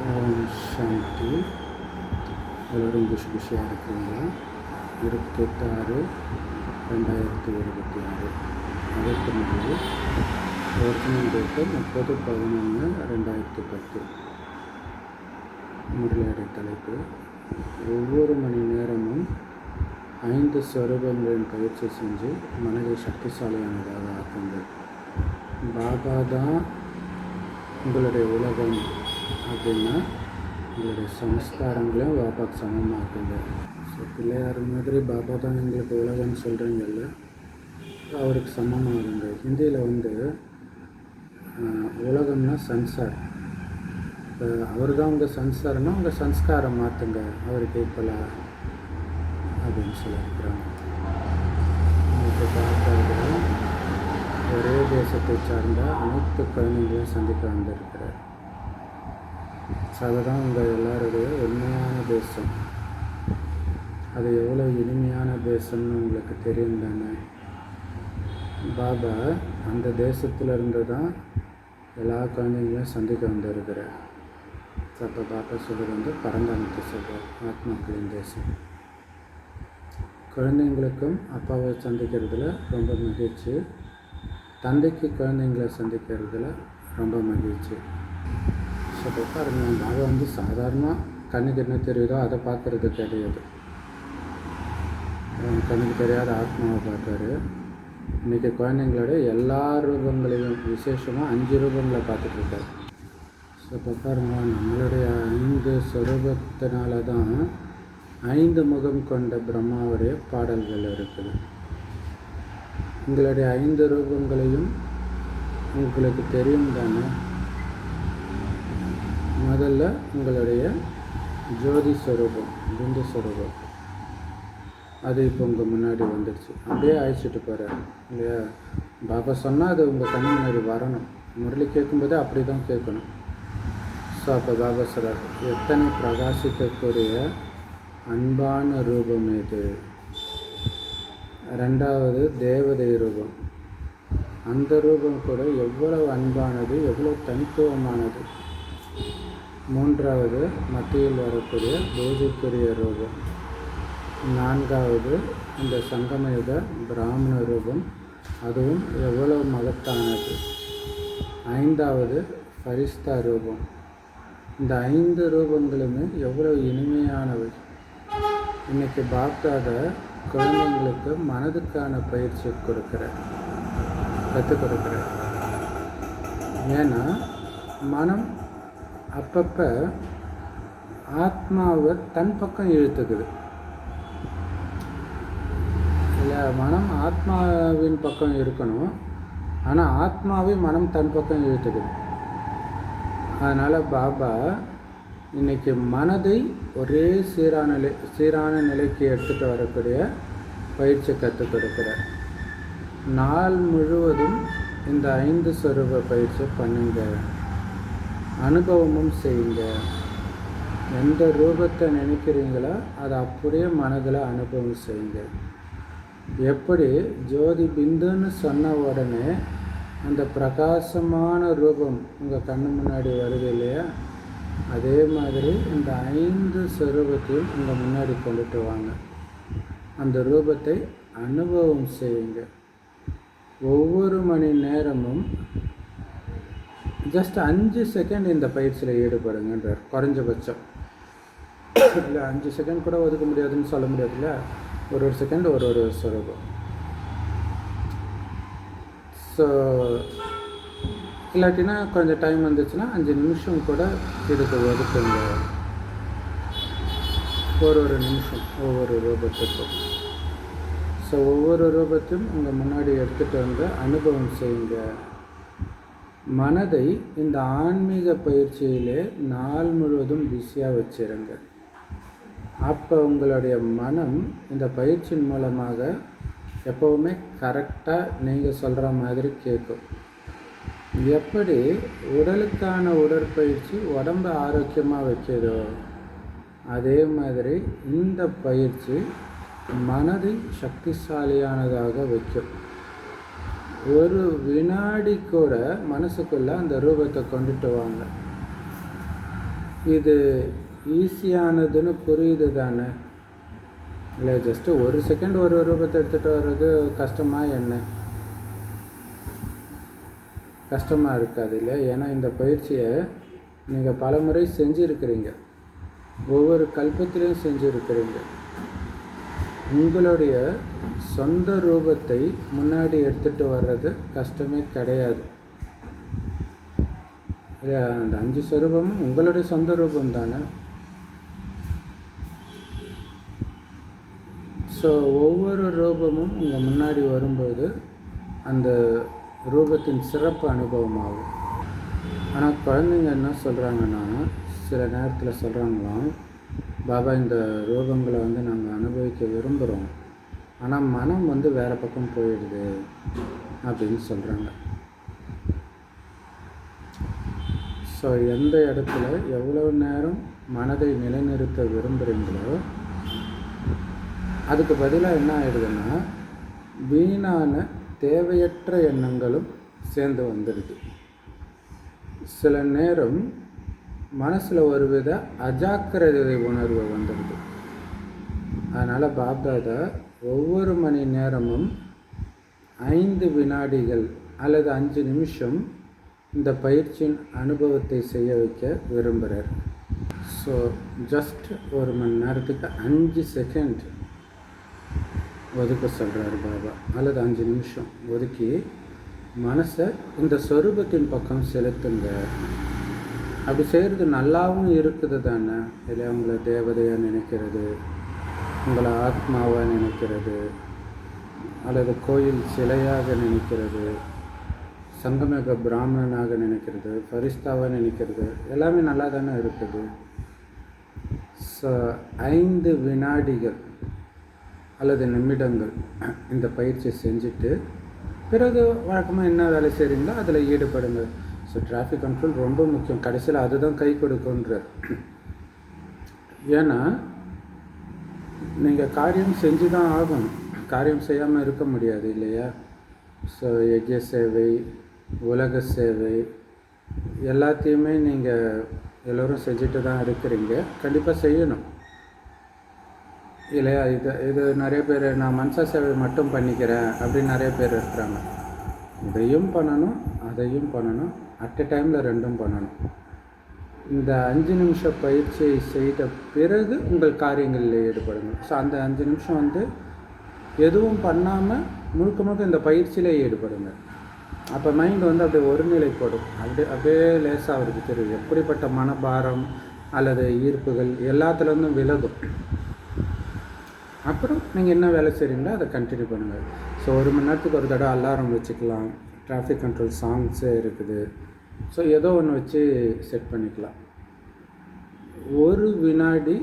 ஓம் சாந்தி. எல்லோரும் குஷி குஷியாக இருக்கிறீங்களா? 28/6/2026 அதற்கு முன்பு ஒரிஜினல் டேட்டு 30/11/2010. முரளியுடைய தலைப்பு: ஒவ்வொரு மணி நேரமும் 5 ஸ்வரூபங்களின் பயிற்சி செஞ்சு மனதை சக்திசாலியானதாக ஆக்குங்கள். பாபா தான் உங்களுடைய உலகம் அப்படின்னா உங்களுடைய சம்ஸ்காரங்களையும் பாபாக்கு சமமாக்குங்க. ஸோ பிள்ளையார் மாதிரி பாபா தான் எங்களுக்கு உலகம்னு சொல்கிறீங்கல்ல, அவருக்கு சமமாகுங்க. ஹிந்தியில் உலகம்னா சன்சார். இப்போ அவர் தான் உங்கள் சன்சாரம்னா உங்கள் சன்ஸ்காரம் மாற்றுங்க அவருக்கு ஈக்குவலாக அப்படின்னு சொல்லியிருக்கிறாங்க. இப்போ பார்க்கறது ஒரே தேசத்தை சார்ந்த அனைத்து குழந்தைங்களையும் சந்திக்க வந்திருக்கிறார். ஸோ அதுதான் உங்கள் எல்லாருடைய உண்மையான தேசம். அது எவ்வளோ இனிமையான தேசம்னு உங்களுக்கு தெரியும் தானே. பாபா அந்த தேசத்திலிருந்து தான் எல்லா குழந்தைங்களையும் சந்திக்க வந்திருக்கிறார். ஸோ அப்போ பாபா சொல்கிறது பரந்தாமத்தை சொல்கிறார், ஆத்மாக்களின் தேசம். குழந்தைங்களுக்கும் அப்பாவை சந்திக்கிறதுல ரொம்ப மகிழ்ச்சி, தந்தைக்கு குழந்தைங்களை சந்திக்கிறதுல ரொம்ப மகிழ்ச்சி. ஸோ பாருங்க, பாபா சாதாரணமாக கண்ணுக்கு என்ன தெரியுதோ அதை பார்க்குறது கிடையாது. கண்ணுக்கு தெரியாத ஆத்மாவை பார்த்தாரு. இன்றைக்கி குழந்தைங்களோட எல்லா ரூபங்களையும் விசேஷமாக 5 ரூபங்களை பார்த்துட்ருக்காரு. ஸோ இப்போ பாருங்க, நம்மளுடைய 5 ஸ்வரூபத்தினால தான் 5 முகம் கொண்ட பிரம்மாவுடைய பாடல்கள் இருக்குது. உங்களுடைய 5 ரூபங்களையும் உங்களுக்கு தெரியும் தானே. முதல்ல உங்களுடைய ஜோதி ஸ்வரூபம், பிந்து ஸ்வரூபம், அது இப்போ உங்கள் முன்னாடி வந்துடுச்சு. அப்படியே அழைச்சிட்டு போகிறார் இல்லையா. பாபா சொன்னால் அது உங்கள் கண்ணு முன்னாடி வரணும். முரளி கேட்கும்போது அப்படி தான் கேட்கணும். ஸோ அப்போ பாபா சொல்கிறார், எத்தனை பிரகாசிக்கக்கூடிய அன்பான ரூபம் இது. 2வது தேவதை ரூபம். அந்த ரூபம் கூட எவ்வளவு அன்பானது, எவ்வளோ தனித்துவமானது. 3வது மத்தியில் வரக்கூடிய பூஜைக்குரிய ரூபம். 4வது இந்த சங்கமயுக பிராமண ரூபம், அதுவும் எவ்வளவு மகத்தானது. 5வது ஃபரிஸ்தா ரூபம். இந்த 5 ரூபங்களுமே எவ்வளவு இனிமையானவை. இன்றைக்கி பார்க்காத குழந்தைங்களுக்கு மனதுக்கான பயிற்சி கற்றுக் கொடுக்குறேன். ஏன்னா மனம் அப்பப்போ ஆத்மாவை தன் பக்கம் இழுத்துக்குது இல்லை. மனம் ஆத்மாவின் பக்கம் இருக்கணும், ஆனால் ஆத்மாவே மனம் தன் பக்கம் இழுத்துக்குது. அதனால் பாபா இன்றைக்கி மனதை ஒரே சீரான நிலைக்கு எடுத்துகிட்டு வரக்கூடிய பயிற்சி கற்றுக் கொடுக்குறார். நாள் முழுவதும் இந்த 5 ஸ்வரூப பயிற்சி பண்ணுங்க, அனுபவமும் செய்யுங்க. எந்த ரூபத்தை நினைக்கிறீங்களோ அதை அப்படியே மனதில் அனுபவம் செய்யுங்க. எப்படி ஜோதி பிந்துன்னு சொன்ன உடனே அந்த பிரகாசமான ரூபம் உங்கள் கண்ணு முன்னாடி வருது இல்லையா, அதே மாதிரி இந்த 5 ஸ்வரூபத்தையும் உங்கள் முன்னாடி கொண்டுட்டு வாங்க. அந்த ரூபத்தை அனுபவம் செய்யுங்க. ஒவ்வொரு மணி நேரமும் ஜஸ்ட் 5 செகண்ட் இந்த பயிற்சியில் ஈடுபடுங்கன்றார். குறைஞ்சபட்சம் இல்லை 5 செகண்ட் கூட ஒதுக்க முடியாதுன்னு சொல்ல முடியாது இல்லை. ஒரு செகண்ட் ஒரு ஸ்வரூபம். ஸோ இல்லாட்டினா கொஞ்சம் டைம் வந்துச்சுன்னா 5 நிமிஷம் கூட இதுக்கு ஒதுக்குங்க. ஒரு நிமிஷம் ஒவ்வொரு ரூபத்துக்கும். ஸோ ஒவ்வொரு ரூபத்தையும் உங்கள் முன்னாடி எடுத்துகிட்டு வந்து அனுபவம் செய்யுங்க. மனதை இந்த ஆன்மீக பயிற்சியிலே நாள் முழுவதும் பிஸியாக வச்சிருங்க. அப்போ உங்களுடைய மனம் இந்த பயிற்சியின் மூலமாக எப்போவுமே கரெக்டாக நீங்கள் சொல்கிற மாதிரி கேட்கும். எப்படி உடலுக்கான உடற்பயிற்சி உடம்பை ஆரோக்கியமாக வைக்கிறதோ, அதே மாதிரி இந்த பயிற்சி மனதை சக்திசாலியானதாக வைக்கும். ஒரு வினாடி கூட மனசுக்குள்ளே அந்த ரூபத்தை கொண்டுட்டு வாங்க. இது ஈஸியானதுன்னு புரியுது தானே? இல்லை ஜஸ்ட்டு ஒரு செகண்ட் ஒரு ரூபத்தை எடுத்துகிட்டு வர்றது கஷ்டமாக என்ன? கஷ்டமாக இருக்காது இல்லை? ஏன்னா இந்த பயிற்சியை நீங்கள் பல முறை செஞ்சுருக்கிறீங்க, ஒவ்வொரு கல்பத்திலையும் செஞ்சுருக்கிறீங்க. உங்களுடைய சொந்த ரூபத்தை முன்னாடி எடுத்துகிட்டு வர்றது கஷ்டமே கிடையாது. அந்த 5 ஸ்வரூபமும் உங்களுடைய சொந்த ரூபம் தானே. ஸோ ஒவ்வொரு ரூபமும் உங்கள் முன்னாடி வரும்போது அந்த ரூபத்தின் சிறப்பு அனுபவமாகும். ஆனால் குழந்தைங்க என்ன சொல்கிறாங்கன்னா, சில நேரத்தில் சொல்கிறாங்களாம், பாபா இந்த ரூபங்களை நாங்கள் அனுபவிக்க விரும்புகிறோம், ஆனால் மனம் வேறு பக்கம் போயிடுது அப்படின்னு சொல்கிறாங்க. ஸோ எந்த இடத்துல எவ்வளோ நேரம் மனதை நிலைநிறுத்த விரும்புகிறீங்களோ அதுக்கு பதிலாக என்ன ஆகிடுதுன்னா, வீணான தேவையற்ற எண்ணங்களும் சேர்ந்து வந்துடுது. சில நேரம் மனசில் ஒரு வித அஜாக்கிரதை உணர்வு வந்துடுது. அதனால் பாப்தாதா ஒவ்வொரு மணி நேரமும் 5 வினாடிகள் அல்லது 5 நிமிஷம் இந்த பயிற்சியின் அனுபவத்தை செய்ய வைக்க விரும்புகிறார். ஸோ ஜஸ்ட் ஒரு மணி நேரத்துக்கு 5 செகண்ட் ஒதுக்க சொல்கிறார் பாபா, அல்லது 5 நிமிஷம் ஒதுக்கி மனசை இந்த சொரூபத்தின் பக்கம் செலுத்துங்க. அப்படி செய்கிறது நல்லாவும் இருக்குது தானே? இல்லை உங்களை தேவதையாக நினைக்கிறது, உங்களை ஆத்மாவாக நினைக்கிறது, அல்லது கோயில் சிலையாக நினைக்கிறது, சங்கமக பிராமணனாக நினைக்கிறது, ஃபரிஸ்தாவாக நினைக்கிறது, எல்லாமே நல்லா தானே இருக்குது. ஸோ 5 வினாடிகள் அல்லது நிமிடங்கள் இந்த பயிற்சியை செஞ்சுட்டு பிறகு வழக்கமாக என்ன வேலை செய்கிறீங்களோ அதில் ஈடுபடுங்க. ஸோ டிராஃபிக் கண்ட்ரோல் ரொம்ப முக்கியம். கடைசியில் அதுதான் கை கொடுக்குன்றார். ஏன்னா நீங்கள் காரியம் செஞ்சு தான் ஆகணும், காரியம் செய்யாமல் இருக்க முடியாது இல்லையா? ஸோ யஜ்ய சேவை, உலக சேவை எல்லாத்தையுமே நீங்கள் எல்லோரும் செஞ்சுட்டு தான் இருக்கிறீங்க, கண்டிப்பாக செய்யணும் இல்லையா? இது நிறைய பேர் நான் மனசா சேவை மட்டும் பண்ணிக்கிறேன் அப்படின்னு நிறைய பேர் இருக்கிறாங்க. இதையும் பண்ணணும் அதையும் பண்ணணும், அட் எ டைமில் ரெண்டும் பண்ணணும். இந்த 5 நிமிஷ பயிற்சியை செய்த பிறகு உங்கள் காரியங்களில் ஈடுபடுங்க. ஸோ அந்த 5 நிமிஷம் எதுவும் பண்ணாமல் முழுக்க முழுக்க இந்த பயிற்சியிலே ஈடுபடுங்க. அப்போ மைண்ட் அப்படியே ஒருநிலைப்படும், அப்படியே லேசாக அவருக்கு தெரியும் எப்படிப்பட்ட மனபாரம் அல்லது ஈர்ப்புகள் எல்லாத்துலேருந்தும் விலகும். அப்புறம் நீங்கள் என்ன வேலை செய்கிறீங்களோ அதை கண்டினியூ பண்ணுங்கள். ஸோ 1 மணி நேரத்துக்கு ஒரு தடவை அலாரம் வச்சுக்கலாம், டிராஃபிக் கண்ட்ரோல் சாங்ஸே இருக்குது. ஸோ ஏதோ ஒன்று வச்சு செட் பண்ணிக்கலாம். 1 வினாடி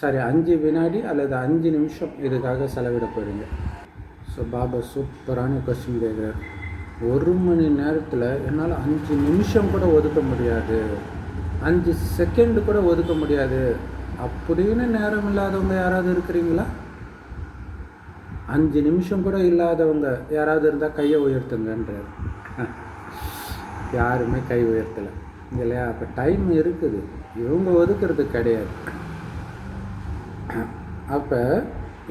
5 வினாடி அல்லது 5 நிமிஷம் இதுக்காக செலவிட போகிறீங்க. ஸோ பாபா சூப்பரான கொஸ்டின் கேட்குறார். 1 மணி நேரத்தில் என்னால் 5 நிமிஷம் கூட ஒதுக்க முடியாது, 5 செகண்டு கூட ஒதுக்க முடியாது அப்படின்னு நேரம் இல்லாதவங்க யாராவது இருக்கிறீங்களா? 5 நிமிஷம் கூட இல்லாதவங்க யாராவது இருந்தால் கையை உயர்த்துங்கன்றார். யாருமே கை உயர்த்தலை இல்லையா? அப்போ டைம் இருக்குது, இவங்க ஒதுக்கிறது கிடையாது. அப்போ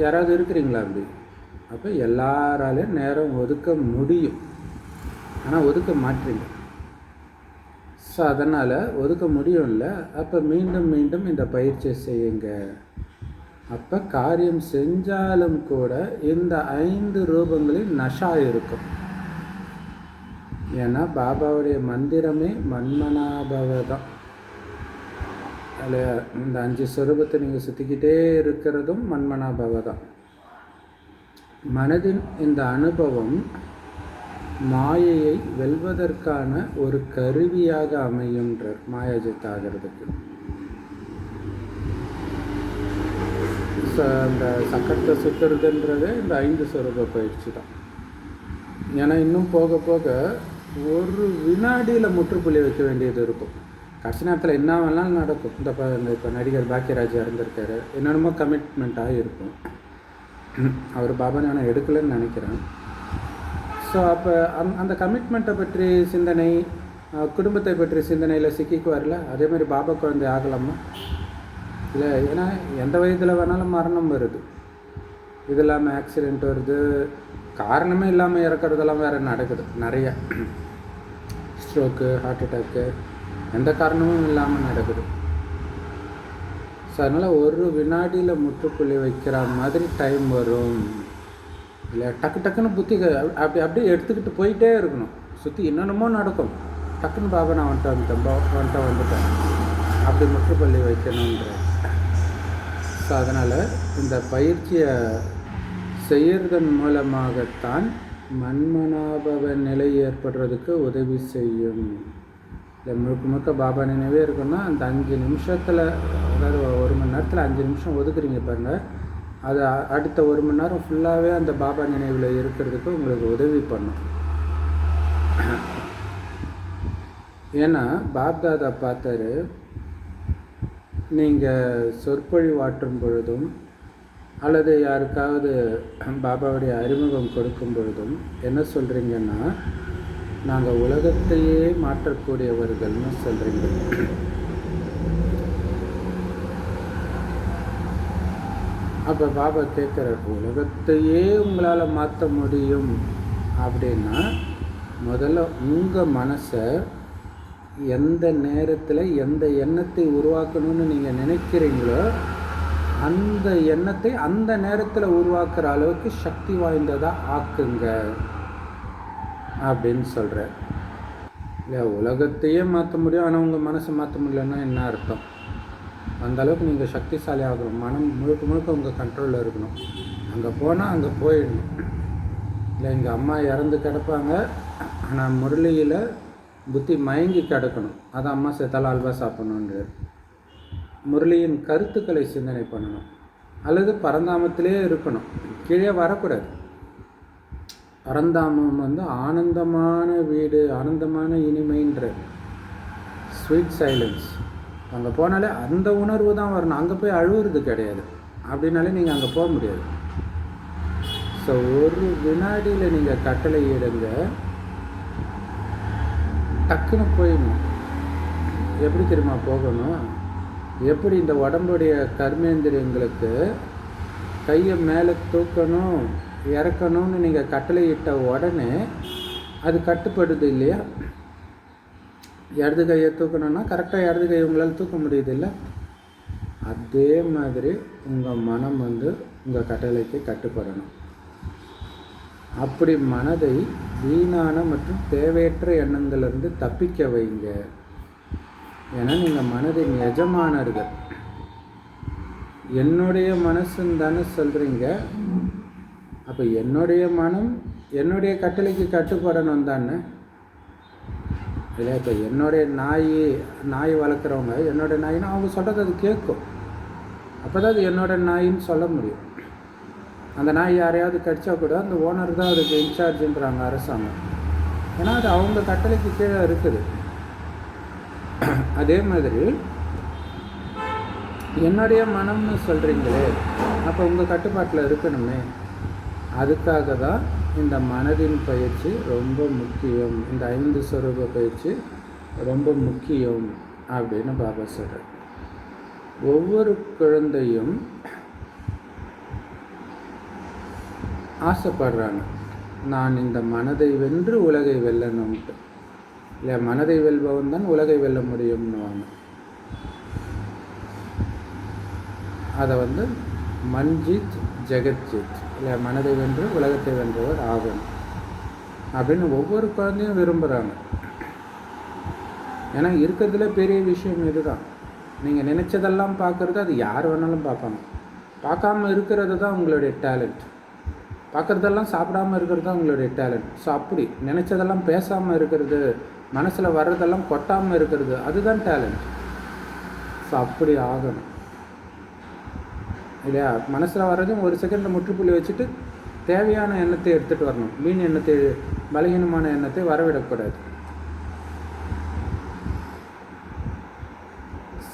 யாராவது இருக்கிறீங்களா அப்படி? அப்போ எல்லாராலையும் நேரம் ஒதுக்க முடியும், ஆனால் ஒதுக்க மாட்டீங்க. ஸோ அதனால் ஒதுக்க முடியும்ல. அப்போ மீண்டும் மீண்டும் இந்த பயிற்சியை செய்யுங்க. அப்போ காரியம் செஞ்சாலும் கூட இந்த 5 ரூபங்களில் நஷா இருக்கும். ஏன்னா பாபாவுடைய மந்திரமே மன்மனாபவ தான் இல்லையா? இந்த 5 ஸ்வரூபத்தை நீங்கள் சுற்றிக்கிட்டே இருக்கிறதும் மன்மனாபவ தான். மனதின் இந்த அனுபவம் மாயையை வெல்வதற்கான ஒரு கருவியாக அமையுன்றார், மாயாஜித் ஆகிறதுக்கு. அந்த சக்கரத்தை சுற்றுறதுன்றதே இந்த 5 ஸ்வரூப பயிற்சி தான். ஏன்னா இன்னும் போக போக 1 வினாடியில் முற்றுப்புள்ளி வைக்க வேண்டியது இருக்கும். கடைசி நேரத்தில் என்ன வேணாலும் நடக்கும். இப்போ நடிகர் பாக்கியராஜ் இறந்துருக்காரு, என்னென்னமோ கமிட்மெண்ட்டாக இருக்கும். அவர் பாபா நான் எடுக்கலைன்னு நினைக்கிறேன். ஸோ அப்போ அந்த கமிட்மெண்ட்டை பற்றி சிந்தனை, குடும்பத்தை பற்றி சிந்தனையில் சிக்கிக்குவார்ல, அதே மாதிரி பாபா குழந்தை ஆகலாமா இல்லை? ஏன்னா எந்த வயதில் வேணாலும் மரணம் வருது. இது இல்லாமல் ஆக்சிடெண்ட் வருது, காரணமே இல்லாமல் இறக்குறதெல்லாம் வேறு நடக்குது நிறைய. ஸ்ட்ரோக்கு, ஹார்ட் அட்டாக்கு, எந்த காரணமும் இல்லாமல் நடக்குது. ஸோ அதனால் ஒரு வினாடியில் முற்றுப்புள்ளி வைக்கிற மாதிரி டைம் வரும் இல்லை. டக்கு டக்குன்னு புத்தி அப்படியே எடுத்துக்கிட்டு போயிட்டே இருக்கணும். சுற்றி என்னென்னமோ நடக்கும். டக்குன்னு பாபா நான் வந்துட்டேன் அப்படி முற்றுப்புள்ளி வைக்கணுன்ற. ஸோ அதனால் இந்த பயிற்சியை செய்கிறதன் மூலமாகத்தான் மன்மனாபவ நிலை ஏற்படுறதுக்கு உதவி செய்யும். இல்லை முழுக்க முழுக்க பாபா நினைவே இருக்குன்னா அந்த 5 நிமிஷத்தில், அதாவது 1 மணி நேரத்தில் 5 நிமிஷம் ஒதுக்குறீங்க பாருங்கள், அது அடுத்த 1 மணி நேரம் ஃபுல்லாகவே அந்த பாபா நினைவில் இருக்கிறதுக்கு உங்களுக்கு உதவி பண்ணும். ஏன்னா பாப்தாதா பார்த்தாரு, நீங்கள் சொற்பொழிவாற்றும் பொழுதும் அல்லது யாருக்காவது பாபாவுடைய அறிமுகம் கொடுக்கும் பொழுதும் என்ன சொல்கிறீங்கன்னா, நாங்கள் உலகத்தையே மாற்றக்கூடியவர்கள்னு சொல்கிறீங்க. அப்போ பாபா கேட்குறார், உலகத்தையே உங்களால் மாற்ற முடியும் அப்படின்னா முதல்ல உங்கள் மனசை எந்த நேரத்தில் எந்த எண்ணத்தை உருவாக்கணும்னு நீங்கள் நினைக்கிறீங்களோ அந்த எண்ணத்தை அந்த நேரத்தில் உருவாக்குற அளவுக்கு சக்தி வாய்ந்ததாக ஆக்குங்க அப்படின்னு சொல்கிறார். இல்லை உலகத்தையே மாற்ற முடியும், ஆனால் உங்கள் மனசை மாற்ற முடியலன்னா என்ன அர்த்தம்? அந்தளவுக்கு நீங்கள் சக்திசாலி ஆகணும். மனம் முழுக்க முழுக்க உங்கள் கண்ட்ரோலில் இருக்கணும். அங்கே போனால் அங்கே போயிடணும். இல்லை எங்கள் அம்மா இறந்து கிடப்பாங்க, ஆனால் முரளியில் புத்தி மயங்கி கிடக்கணும். அதான் அம்மா சேர்த்தாலும் அல்வா சாப்பிடணுன்றார். முரளியின் கருத்துக்களை சிந்தனை பண்ணணும். அல்லது பரந்தாமத்திலே இருக்கணும், கீழே வரக்கூடாது. பரந்தாமம் ஆனந்தமான வீடு, ஆனந்தமான இனிமைன்ற ஸ்வீட் சைலன்ஸ். அங்கே போனாலே அந்த உணர்வு தான் வரணும். அங்கே போய் அழுவுறது கிடையாது. அப்படின்னாலே நீங்கள் அங்கே போக முடியாது. ஸோ ஒரு வினாடியில் நீங்கள் கட்டளை இடுங்க, டக்குன்னு போயிடணும். எப்படி தெரியுமா போகணும்? எப்படி இந்த உடம்புடைய கர்மேந்திரியங்களுக்கு கையை மேலே தூக்கணும் இறக்கணும்னு நீங்கள் கட்டளையிட்ட உடனே அது கட்டுப்படுது இல்லையா? இடது கையை தூக்கணும்னா கரெக்டாக இடது கையை உங்களால் தூக்க முடியுது இல்லை? அதே மாதிரி உங்கள் மனம் உங்கள் கட்டளைக்கு கட்டுப்படணும். அப்படி மனதை வீணான மற்றும் தேவையற்ற எண்ணங்கள்லேருந்து தப்பிக்க வைங்க. ஏன்னா நீங்கள் மனதின் எஜமானர்கள். என்னுடைய மனசுன்னு தானே சொல்கிறீங்க. அப்போ என்னுடைய மனம் என்னுடைய கட்டளைக்கு கட்டுப்படணும் தானே இல்லை? இப்போ என்னுடைய நாய் வளர்க்குறவங்க என்னோடய நாயின்னு அவங்க சொல்கிறது அது கேட்கும். அப்போ தான் அது என்னோடய நாயின்னு சொல்ல முடியும். அந்த நாய் யாரையாவது கடிச்சா கூட அந்த ஓனர் தான் அதுக்கு இன்சார்ஜுன்றாங்க அரசாங்கம். ஏன்னா அது அவங்க கட்டளைக்கு கீழே இருக்குது. அதே மாதிரி என்னுடைய மனம்னு சொல்கிறீங்களே, அப்போ உங்கள் கட்டுப்பாட்டில் இருக்கணுமே. அதுக்காக தான் இந்த மனதின் பயிற்சி ரொம்ப முக்கியம். இந்த 5 ஸ்வரூப பயிற்சி ரொம்ப முக்கியம் அப்படின்னு பாபா சொல்கிறார். ஒவ்வொரு குழந்தையும் ஆசைப்படுறாங்க, நான் இந்த மனதை வென்று உலகை வெல்லணும்ட்டு. இல்லை மனதை வெல்பவன் தான் உலகை வெல்ல முடியும்னுவாங்க. அதை மன்ஜித் ஜெகத்ஜித், இல்லை மனதை வென்று உலகத்தை வென்றவர் ஆகணும் அப்படின்னு ஒவ்வொரு குழந்தையும் விரும்புகிறாங்க. ஏன்னா இருக்கிறதுல பெரிய விஷயம் இதுதான். நீங்கள் நினச்சதெல்லாம் பார்க்குறது அது யார் வேணாலும் பார்ப்பாங்க. பார்க்காம இருக்கிறது தான் உங்களுடைய டேலண்ட். பார்க்குறதெல்லாம் சாப்பிடாமல் இருக்கிறது தான் உங்களுடைய டேலண்ட். ஸோ அப்படி நினச்சதெல்லாம் பேசாமல் இருக்கிறது, மனசில் வர்றதெல்லாம் கொட்டாமல் இருக்கிறது, அதுதான் டேலண்ட். ஸோ அப்படி ஆகணும் இல்லையா? மனசில் வர்றதும் ஒரு செகண்டில் முற்றுப்புள்ளி வச்சுட்டு தேவையான எண்ணத்தை எடுத்துகிட்டு வரணும். மீன் எண்ணத்தை, பலகீனமான எண்ணத்தை வரவிடக்கூடாது.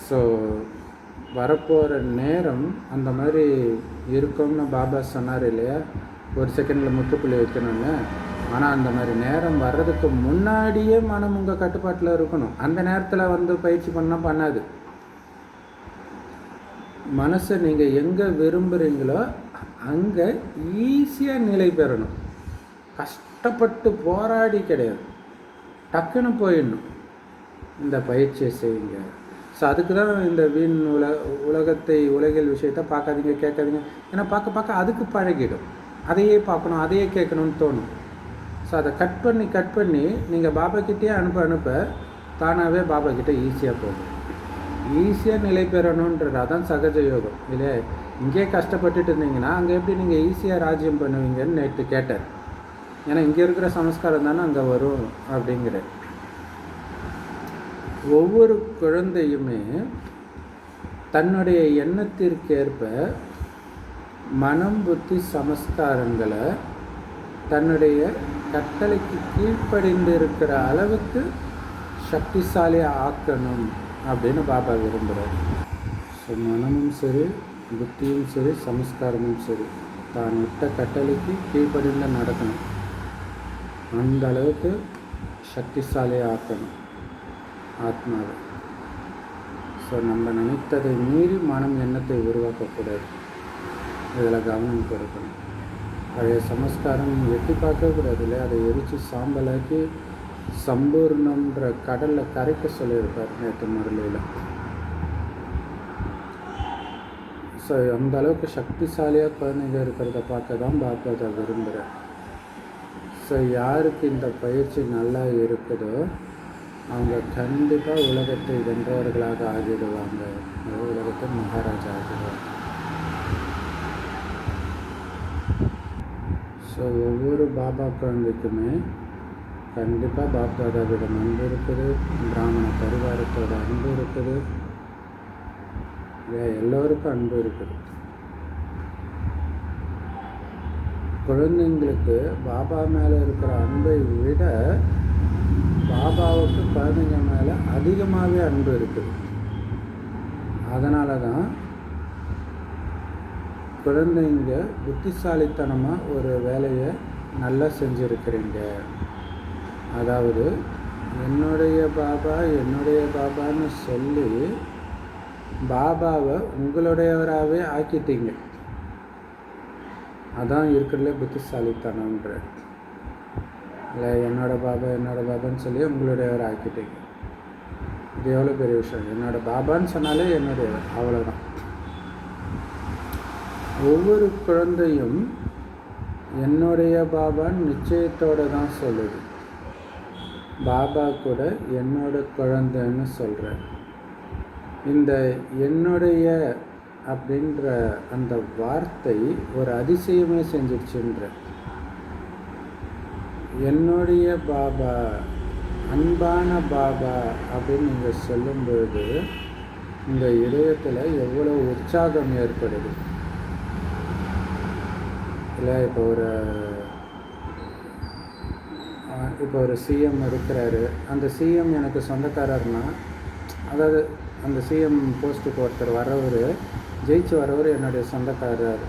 ஸோ வரப்போகிற நேரம் அந்த மாதிரி இருக்கும்னு பாபா சொன்னார் இல்லையா? ஒரு செகண்டில் முற்றுப்புள்ளி வைக்கணும்னு. ஆனால் அந்த மாதிரி நேரம் வர்றதுக்கு முன்னாடியே மனம் உங்கள் கட்டுப்பாட்டில் இருக்கணும். அந்த நேரத்தில் பயிற்சி பண்ணால் பண்ணாது. மனசை நீங்கள் எங்கே விரும்புகிறீங்களோ அங்கே ஈஸியாக நிலை பெறணும். கஷ்டப்பட்டு போராடி கிடையாது, டக்குன்னு போயிடணும். இந்த பயிற்சியை செய்யுங்க. ஸோ அதுக்கு தான் இந்த வீண் உலகில் விஷயத்தை பார்க்காதீங்க, கேட்காதீங்க. ஏன்னா பார்க்க பார்க்க அதுக்கு பழகிடும். அதையே பார்க்கணும், அதையே கேட்கணும்னு தோணும். ஸோ அதை கட் பண்ணி நீங்கள் பாபாக்கிட்டே அனுப்ப தானாகவே பாபாக்கிட்ட ஈஸியாக போகும். ஈஸியாக நிலை பெறணுன்றது அதான் சகஜ யோகம். இல்லை இங்கே கஷ்டப்பட்டுட்டு இருந்தீங்கன்னா அங்கே எப்படி நீங்கள் ஈஸியாக ராஜ்யம் பண்ணுவீங்கன்னு நேற்று கேட்டார். ஏன்னா இங்கே இருக்கிற சமஸ்காரம் தானே அங்கே வரும் அப்படிங்கிற. ஒவ்வொரு குழந்தையுமே தன்னுடைய எண்ணத்திற்கேற்ப மனம், புத்தி, சமஸ்காரங்களை தன்னுடைய கட்டளைக்கு கீழ்ப்படிந்து இருக்கிற அளவுக்கு சக்திசாலியாக ஆக்கணும் அப்படின்னு பாபா விரும்புகிறார். ஸோ மனமும் சரி, புத்தியும் சரி, சமஸ்காரமும் சரி, தான் விட்ட கட்டளைக்கு கீழ்ப்படிந்து நடக்கணும். அந்த அளவுக்கு சக்திசாலியாக ஆக்கணும் ஆத்மாவை. ஸோ நம்ம நினைத்ததை மீறி மனம் எண்ணத்தை உருவாக்கக்கூடாது. இதில் கவனம் கொடுக்கணும். பழைய சமஸ்காரம் எட்டி பார்க்கக்கூடாது இல்லையா? அதை எரித்து சாம்பலாக்கி சம்பூர்ணம்ன்ற கடலில் கரைக்க சொல்லியிருப்பார் நேற்று முரளியில். ஸோ அந்த அளவுக்கு சக்திசாலியாக குழந்தைங்க இருக்கிறத பார்க்க தான் பாபா அதை விரும்புகிறேன். ஸோ யாருக்கு இந்த பயிற்சி நல்லா இருக்குதோ அவங்க கண்டிப்பாக உலகத்தை வென்றவர்களாக ஆகிடுவாங்க. உலகத்தை மகாராஜா ஆகிடுவாங்க. ஸோ ஒவ்வொரு பாபா குழந்தைக்குமே கண்டிப்பாக பாப்தாதாவோட அன்பு இருக்குது, பிராமண பரிவாரத்தோட அன்பு இருக்குது, எல்லோருக்கும் அன்பு இருக்குது. குழந்தைங்களுக்கு பாபா மேலே இருக்கிற அன்பை விட பாபாவுக்கு குழந்தைங்க மேலே அதிகமாகவே அன்பு இருக்குது. அதனால தான் குழந்தைங்க புத்திசாலித்தனமாக ஒரு வேலையை நல்லா செஞ்சுருக்கிறீங்க. அதாவது என்னுடைய பாபான்னு சொல்லி பாபாவை உங்களுடையவராகவே ஆக்கிட்டீங்க. அதான் இருக்கிறதுல புத்திசாலித்தனம்ன்ற. இல்லை என்னோட பாபான்னு சொல்லி உங்களுடையவர் ஆக்கிட்டீங்க. இது எவ்வளோ பெரிய விஷயம். என்னோட பாபான்னு சொன்னாலே என்னுடையவர், அவ்வளோதான். ஒவ்வொரு குழந்தையும் என்னுடைய பாபான்னு நிச்சயத்தோடு தான் சொல்லுது. பாபா கூட என்னோட குழந்தைன்னு சொல்கிறேன். இந்த என்னுடைய அப்படின்ற அந்த வார்த்தை ஒரு அதிசயமே செஞ்சிடுச்சுன்ற. என்னுடைய பாபா, அன்பான பாபா அப்படின்னு நீங்கள் சொல்லும்பொழுது உங்கள் இதயத்தில் எவ்வளோ உற்சாகம் ஏற்படுது இல்லை? இப்போ ஒரு சிஎம் இருக்கிறாரு. அந்த சிஎம் எனக்கு சொந்தக்காரர்னா, அதாவது அந்த சிஎம் போஸ்ட்டுக்கு ஒருத்தர் வரவர், ஜெயிச்சு வரவர் என்னுடைய சொந்தக்காரர்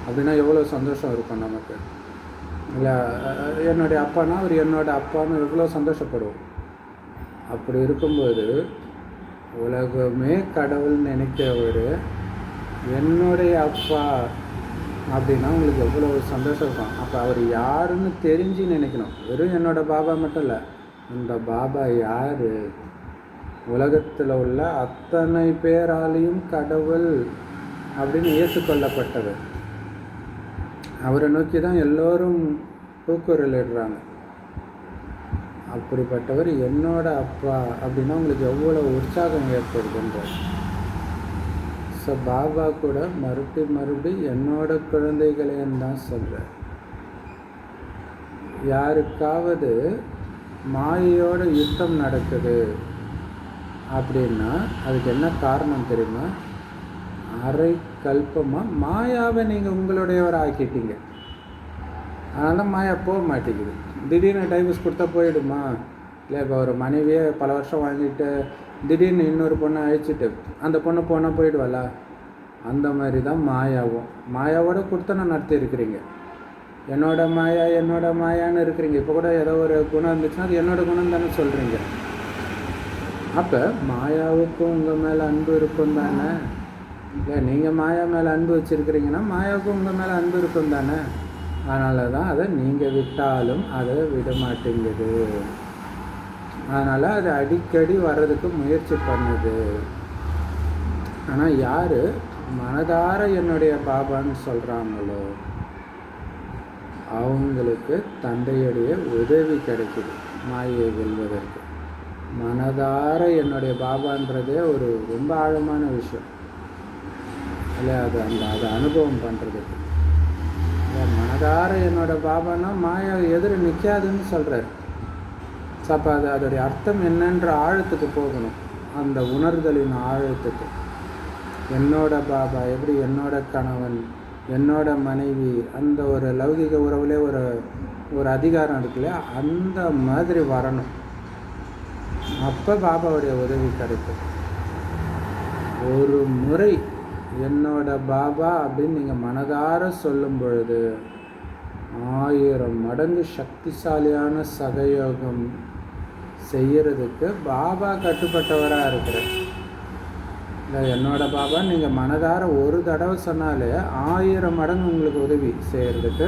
அப்படின்னா எவ்வளோ சந்தோஷம் இருக்கும் நமக்கு இல்லை? என்னுடைய அப்பானா அவர் என்னோட அப்பான்னு எவ்வளோ சந்தோஷப்படுவோம். அப்படி இருக்கும்போது உலகமே கடவுள் நினைக்கிறவர் என்னுடைய அப்பா அப்படின்னா உங்களுக்கு எவ்வளோ சந்தோஷம் இருக்கும். அப்போ அவர் யாருன்னு தெரிஞ்சு நினைக்கணும். வெறும் என்னோடய பாபா மட்டும் இல்லை, இந்த பாபா யார், உலகத்தில் உள்ள அத்தனை பேராலையும் கடவுள் அப்படின்னு ஏற்றுக்கொள்ளப்பட்டவர். அவரை நோக்கி தான் எல்லோரும் கூக்குரலிடுறாங்க. அப்படிப்பட்டவர் என்னோட அப்பா அப்படின்னா உங்களுக்கு எவ்வளோ உற்சாகம் ஏற்படுதுன்றார். ஸோ பாபா கூட மறுபடி என்னோட குழந்தைகளேன்னு தான் சொல்கிறார். யாருக்காவது மாயையோட யுத்தம் நடக்குது அப்படின்னா அதுக்கு என்ன காரணம் தெரியுமா? அரை கல்பமாக மாயாவை நீங்கள் உங்களுடையவர் ஆக்கிட்டீங்க. அதனால தான் மாயா போக மாட்டேங்குது. திடீர்னு டைவர்ஸ் கொடுத்தா போயிடுமா? இல்லை இப்போ ஒரு மனைவியே பல வருஷம் வாங்கிட்டு திடீர்னு இன்னொரு பொண்ணை அழிச்சிட்டு அந்த பொண்ணு போனால் போயிடுவாளா? அந்த மாதிரி தான் மாயாவும். மாயாவோட கொடுத்தனை நடத்தி இருக்கிறீங்க. என்னோட மாயான்னு இருக்கிறீங்க. இப்போ கூட ஏதோ ஒரு குணம் இருந்துச்சுன்னா அது என்னோட குணம் தானே சொல்கிறீங்க. அப்போ மாயாவுக்கும் உங்கள் மேலே அன்பு இருக்கும் தானே? இல்லை, நீங்கள் மாயா மேலே அன்பு வச்சுருக்கிறீங்கன்னா மாயாவுக்கும் உங்கள் மேலே அன்பு இருக்கும் தானே? அதனால தான் அதை நீங்கள் விட்டாலும் அதை விட மாட்டேங்குது. அதனால் அது அடிக்கடி வர்றதுக்கு முயற்சி பண்ணுது. ஆனால் யார் மனதார என்னுடைய பாபான்னு சொல்கிறாங்களோ அவங்களுக்கு தந்தையுடைய உதவி கிடைக்குது மாயை வெல்வதற்கு. மனதார என்னுடைய பாபான்றதே ஒரு ரொம்ப ஆழமான விஷயம் இல்லை? அதை அனுபவம் பண்ணுறதுக்கு மனதார என்னோட பாபான்னா மாயா எதிர நிற்காதுன்னு சொல்கிறார். அப்போ அதோடைய அர்த்தம் என்னன்ற ஆழத்துக்கு போகணும், அந்த உணர்தலின் ஆழத்துக்கு. என்னோட பாபா எப்படி என்னோட கணவன், என்னோட மனைவி, அந்த ஒரு லௌகிக உறவுலே ஒரு அதிகாரம் இருக்குல்லையா, அந்த மாதிரி வரணும். அப்போ பாபாவுடைய உதவி கிடைக்கும். ஒரு முறை என்னோட பாபா அப்படின்னு நீங்கள் மனதார சொல்லும் பொழுது 1000 மடங்கு சக்திசாலியான சகயோகம் செய்யறதுக்கு பாபா கட்டுப்பட்டவராக இருக்கிறார். இல்லை, என்னோட பாபா நீங்கள் மனதார ஒரு தடவை சொன்னாலே 1000 மடங்கு உங்களுக்கு உதவி செய்கிறதுக்கு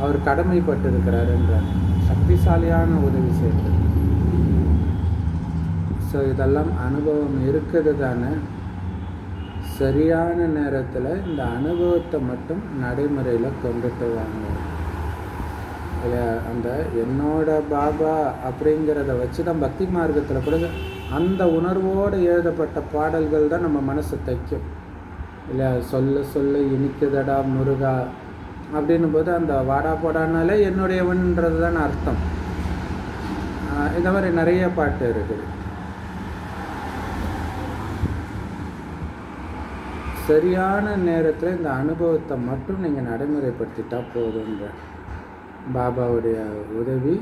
அவர் கடமைப்பட்டு இருக்கிறாருன்றார். சக்திசாலியான உதவி செய்கிறது. ஸோ இதெல்லாம் அனுபவம் இருக்குது தானே? சரியான நேரத்தில் இந்த அனுபவத்தை மட்டும் நடைமுறையில் கொண்டுட்டு வாங்க. அந்த என்னோட பாபா அப்படிங்கிறத வச்சு தான் பக்தி மார்க்கத்தில் கூட அந்த உணர்வோடு எழுதப்பட்ட பாடல்கள் தான் நம்ம மனசை தைக்கும் இல்லை? சொல்ல சொல்ல இனிக்குதடா முருகா அப்படின்னும் போது அந்த வாடா போடானாலே என்னுடையவன்றது தான் அர்த்தம். இந்த மாதிரி நிறைய பாட்டு இருக்குது. சரியான நேரத்தில் இந்த அனுபவத்தை மட்டும் நீங்கள் நடைமுறைப்படுத்திட்டா போதுன்ற பாபாவுடைய உதவி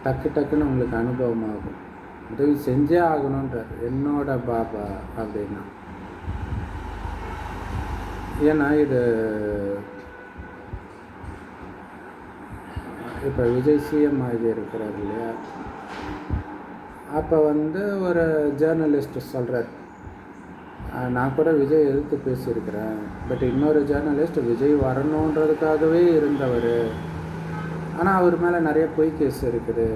டக்குன்னு உங்களுக்கு அனுபவமாகும். உதவி செஞ்சே ஆகணுன்றார் என்னோட பாபா அப்படின்னா. ஏன்னா இது இப்போ விஜய் சிஎம் ஆகி இருக்கிறார் இல்லையா? அப்போ ஒரு ஜேர்னலிஸ்ட் சொல்கிறார், நான் கூட விஜய் எதிர்த்து பேசியிருக்கிறேன், பட் இன்னொரு ஜேர்னலிஸ்ட் விஜய் வரணுன்றதுக்காகவே இருந்தவர், ஆனால் அவர் மேலே நிறைய பொய் கேஸ் இருக்குது.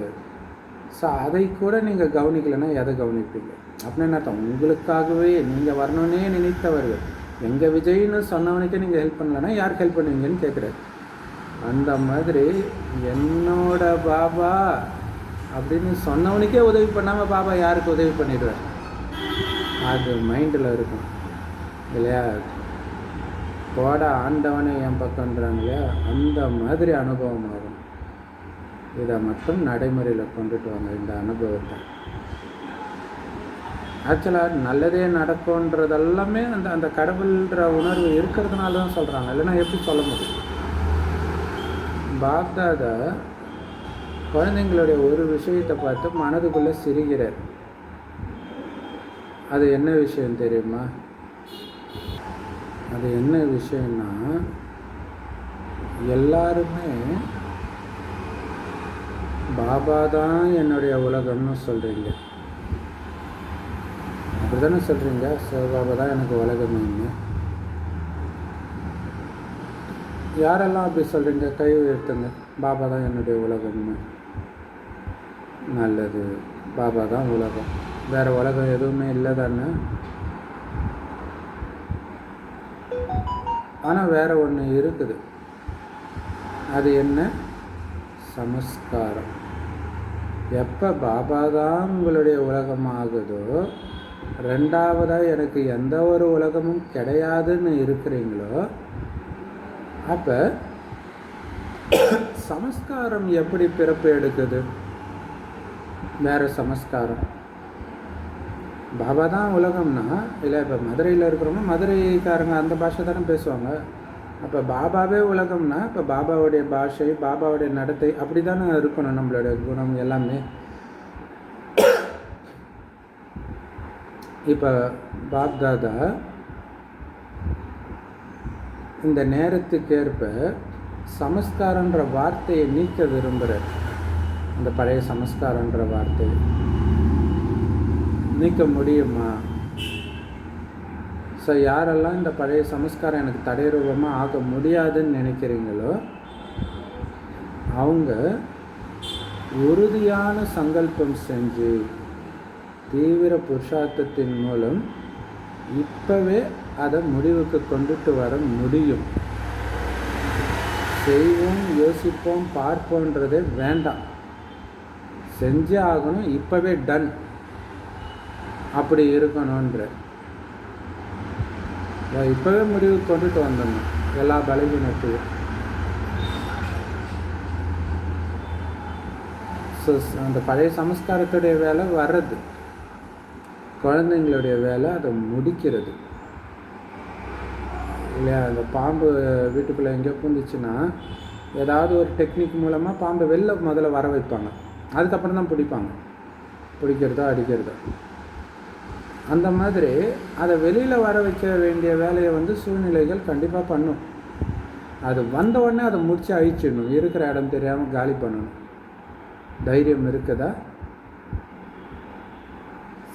ஸோ அதை கூட நீங்கள் கவனிக்கலைன்னா எதை கவனிப்பீங்க? அப்படின்னு அர்த்தம், உங்களுக்காகவே நீங்கள் வரணுன்னே நினைத்தவர்கள் எங்கள் விஜய்னு சொன்னவனுக்கே நீங்கள் ஹெல்ப் பண்ணலைன்னா யாருக்கு ஹெல்ப் பண்ணுவீங்கன்னு கேட்குறாரு. அந்த மாதிரி என்னோட பாபா அப்படின்னு சொன்னவனுக்கே உதவி பண்ணாமல் பாபா யாருக்கு உதவி பண்ணிடுவார்? அது மைண்டில் இருக்கும் இல்லையா? போட ஆண்டவனே என் பக்கம்ன்றாங்க இல்லையா? அந்த மாதிரி அனுபவம் ஆகும். இதை மட்டும் நடைமுறையில் கொண்டுட்டு வாங்க இந்த அனுபவத்தை. ஆக்சுவலாக நல்லதே நடக்கும்ன்றதெல்லாமே அந்த கடவுள்ன்ற உணர்வு இருக்கிறதுனால தான் சொல்கிறாங்க, இல்லைன்னா எப்படி சொல்ல முடியும்? பாப்தாதா குழந்தைங்களுடைய ஒரு விஷயத்தை பார்த்து மனதுக்குள்ளே சிரிக்கிறார். அது என்ன விஷயம் தெரியுமா? அது என்ன விஷயம்னா, எல்லாருமே பாபா தான் என்னுடைய உலகம்னு சொல்கிறீங்க, அப்படி தானே சொல்கிறீங்க? பாபா தான் எனக்கு உலகம்னு. யாரெல்லாம் அப்படி சொல்கிறீங்க? கை உயர்த்துங்க. பாபா தான் என்னுடைய உலகம்னு. நல்லது, பாபா தான் உலகம், வேறு உலகம் எதுவுமே இல்லை தானே? ஆனால் வேறு ஒன்று இருக்குது. அது என்ன? சமஸ்காரம். எப்போ பாபா தான் உங்களுடைய உலகம் ஆகுதோ, ரெண்டாவதாக எனக்கு எந்த ஒரு உலகமும் கிடையாதுன்னு இருக்கிறீங்களோ, அப்போ சமஸ்காரம் எப்படி பிறப்பு எடுக்குது? வேறு சமஸ்காரம். பாபா தான் உலகம்னா இல்லை, இப்போ மதுரையில் இருக்கிறவங்க மதுரைக்காரங்க அந்த பாஷை தானே பேசுவாங்க. அப்போ பாபாவே உலகம்னா இப்போ பாபாவுடைய பாஷை, பாபாவுடைய நடத்தை அப்படி தானே இருக்கணும், நம்மளுடைய குணம் எல்லாமே. இப்போ பாப்தாதா இந்த நேரத்துக்கேற்ப சமஸ்காரன்ற வார்த்தையை நீக்க விரும்புகிறார். அந்த பழைய சமஸ்காரன்ற வார்த்தையை நீக்க முடியுமா? ஸோ யாரெல்லாம் இந்த பழைய சமஸ்காரம் எனக்கு தடை ரூபமாக ஆக முடியாதுன்னு நினைக்கிறீங்களோ அவங்க உறுதியான சங்கல்பம் செஞ்சு தீவிர புருஷார்த்தத்தின் மூலம் இப்போவே அதை முடிவுக்கு கொண்டுட்டு வர முடியும். செய்வோம், யோசிப்போம், பார்ப்போன்றதே வேண்டாம், செஞ்சே ஆகணும், இப்போவே டன், அப்படி இருக்கணுன்ற இப்போவே முடிவுக்கு கொண்டுட்டு வந்துடணும் எல்லா பலவீனத்தையும். ஸோ அந்த பழைய சமஸ்காரத்துடைய வேலை வர்றது, குழந்தைங்களுடைய வேலை அதை முடிக்கிறது இல்லையா? அந்த பாம்பு வீட்டுக்குள்ளே எங்கேயோ பூந்துச்சுன்னா ஏதாவது ஒரு டெக்னிக் மூலமாக பாம்பை வெளில முதல்ல வர வைப்பாங்க, அதுக்கப்புறம் தான் பிடிப்பாங்க, பிடிக்கிறதோ அடிக்கிறதோ. அந்த மாதிரி அதை வெளியில் வர வைக்க வேண்டிய வேலையை சூழ்நிலைகள் கண்டிப்பாக பண்ணும். அது வந்த உடனே அதை முடித்து அழிச்சிடணும், இருக்கிற இடம் தெரியாமல் காலி பண்ணணும். தைரியம் இருக்குதா?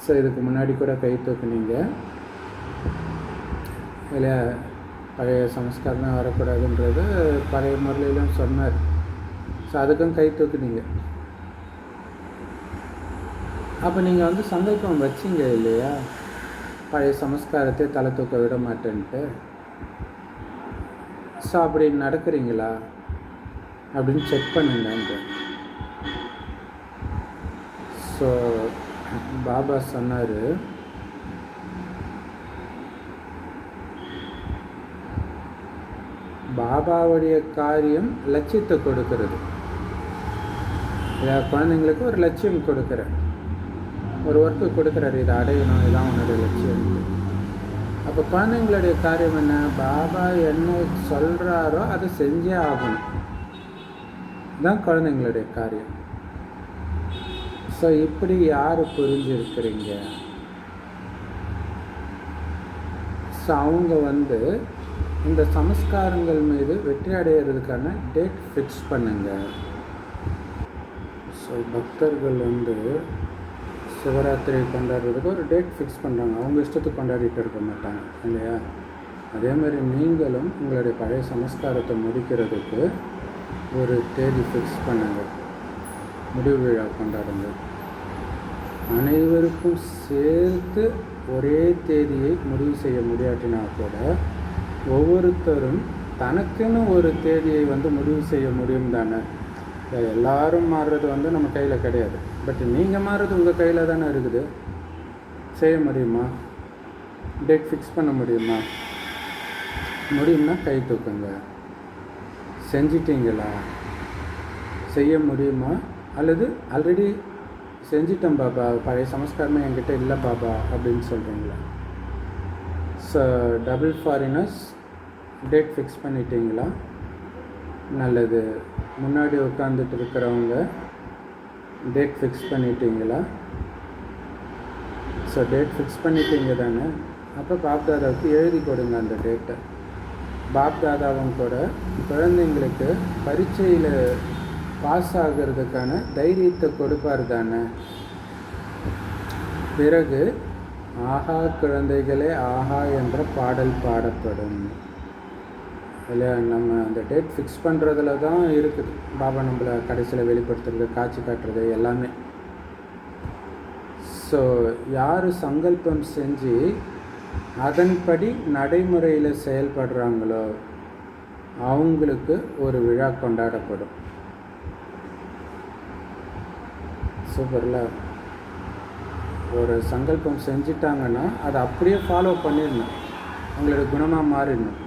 ஸோ இதுக்கு முன்னாடி கூட கை தூக்குனீங்க இல்லையா? பழைய சமஸ்காரமே வரக்கூடாதுன்றது பழைய முறையிலும் சொன்னார். ஸோ அதுக்கும் கை தூக்குனீங்க. அப்போ நீங்கள் சங்கல்பம் வச்சிங்க இல்லையா, பழைய சமஸ்காரத்தை தலை தூக்க விட மாட்டேன்ட்டு. ஸோ அப்படி நடக்கிறீங்களா அப்படின்னு செக் பண்ணுங்க. ஸோ பாபா சொன்னார், பாபாவுடைய காரியம் லட்சியத்தை கொடுக்கறது. குழந்தைங்களுக்கு ஒரு லட்சியம் கொடுக்குறேன், ஒரு ஒர்க்கு கொடுக்குறாரு, இதை அடையணும், இதான் உன்னுடைய லட்சியம். அப்போ குழந்தைங்களுடைய காரியம் என்ன? பாபா என்ன சொல்கிறாரோ அதை செஞ்சே ஆகணும், இதுதான் குழந்தைங்களுடைய காரியம். ஸோ இப்படி யார் புரிஞ்சிருக்கிறீங்க? ஸோ அவங்க இந்த சமஸ்காரங்கள் மீது வெற்றி அடையிறதுக்கான டேட் ஃபிக்ஸ் பண்ணுங்க. ஸோ பக்தர்கள் சிவராத்திரி கொண்டாடுறதுக்கு ஒரு டேட் ஃபிக்ஸ் பண்ணுறாங்க, அவங்க இஷ்டத்துக்கு கொண்டாடிட்டு இருக்க மாட்டாங்க இல்லையா? அதே மாதிரி நீங்களும் உங்களுடைய பழைய சமஸ்காரத்தை முடிக்கிறதுக்கு ஒரு தேதி ஃபிக்ஸ் பண்ணுங்கள், முடிவு விழா கொண்டாடுங்க. அனைவருக்கும் சேர்த்து ஒரே தேதியை முடிவு செய்ய முடியாட்டினா கூட ஒவ்வொருத்தரும் தனக்குன்னு ஒரு தேதியை முடிவு செய்ய முடியும் தானே? எல்லாரும் மாறுறது நம்ம கையில் கிடையாது, பட் நீங்கள் மாறுறது உங்கள் கையில் தானே இருக்குது. செய்ய முடியுமா? டேட் ஃபிக்ஸ் பண்ண முடியுமா? முடியும்னா கை தூக்குங்க. செஞ்சிட்டிங்களா? செய்ய முடியுமா? அல்லது ஆல்ரெடி செஞ்சிட்டேன் பாபா, பழைய சமஸ்காரமே என்கிட்ட இல்லை பாபா அப்படின்னு சொல்கிறீங்களா? So double foreigners date fix பண்ணிட்டீங்களா? நல்லது. முன்னாடி உட்காந்துட்டு இருக்கிறவங்க டேட் ஃபிக்ஸ் பண்ணிட்டீங்களா? ஸோ டேட் ஃபிக்ஸ் பண்ணிட்டீங்க தானே? அப்போ பாப்தாதாவுக்கு எழுதி கொடுங்க அந்த டேட்டை. பாப்தாதாவும் கூட குழந்தைங்களுக்கு பரீட்சையில் பாஸ் ஆகிறதுக்கான தைரியத்தை கொடுப்பார் தானே? பிறகு ஆஹா குழந்தைகளே ஆஹா என்ற பாடல் பாடப்படும் இல்லையா? நம்ம அந்த டேட் ஃபிக்ஸ் பண்ணுறதுல தான் இருக்குது பாபா நம்மளை கடைசியில் வெளிப்படுத்துறது, காட்சி காட்டுறது எல்லாமே. ஸோ யார் சங்கல்பம் செஞ்சு அதன்படி நடைமுறையில் செயல்படுறாங்களோ அவங்களுக்கு ஒரு விழா கொண்டாடப்படும். சூப்பரில் ஒரு சங்கல்பம் செஞ்சிட்டாங்கன்னா அதை அப்படியே ஃபாலோ பண்ணிடணும், அவங்களோட குணமாக மாறிடணும்.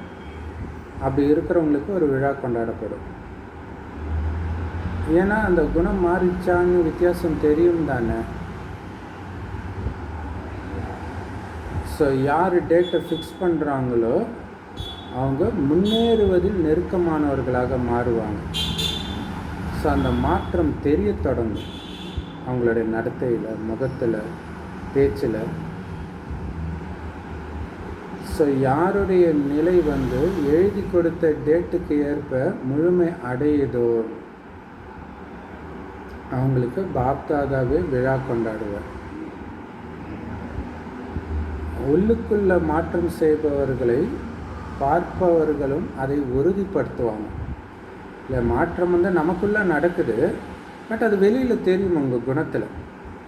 அப்படி இருக்கிறவங்களுக்கு ஒரு விழா கொண்டாடப்படும். ஏன்னா அந்த குணம் மாறிச்சான்னு வித்தியாசம் தெரியும் தானே? ஸோ யார் டேட்டை ஃபிக்ஸ் பண்ணுறாங்களோ அவங்க முன்னேறுவதில் நெருக்கமானவர்களாக மாறுவாங்க. ஸோ அந்த மாற்றம் தெரிய தொடங்கும் அவங்களுடைய நடத்தையில், முகத்தில், பேச்சில். ஸோ யாருடைய நிலை எழுதி கொடுத்த டேட்டுக்கு ஏற்ப முழுமை அடையுதோ அவங்களுக்கு பாப்தாதாவே விழா கொண்டாடுவார். உள்ளுக்குள்ள மாற்றம் செய்பவர்களை பார்ப்பவர்களும் அதை உறுதிப்படுத்துவாங்க. இல்லை, மாற்றம் நமக்குள்ளே நடக்குது, பட் அது வெளியில் தெரியும் உங்கள் குணத்தில்.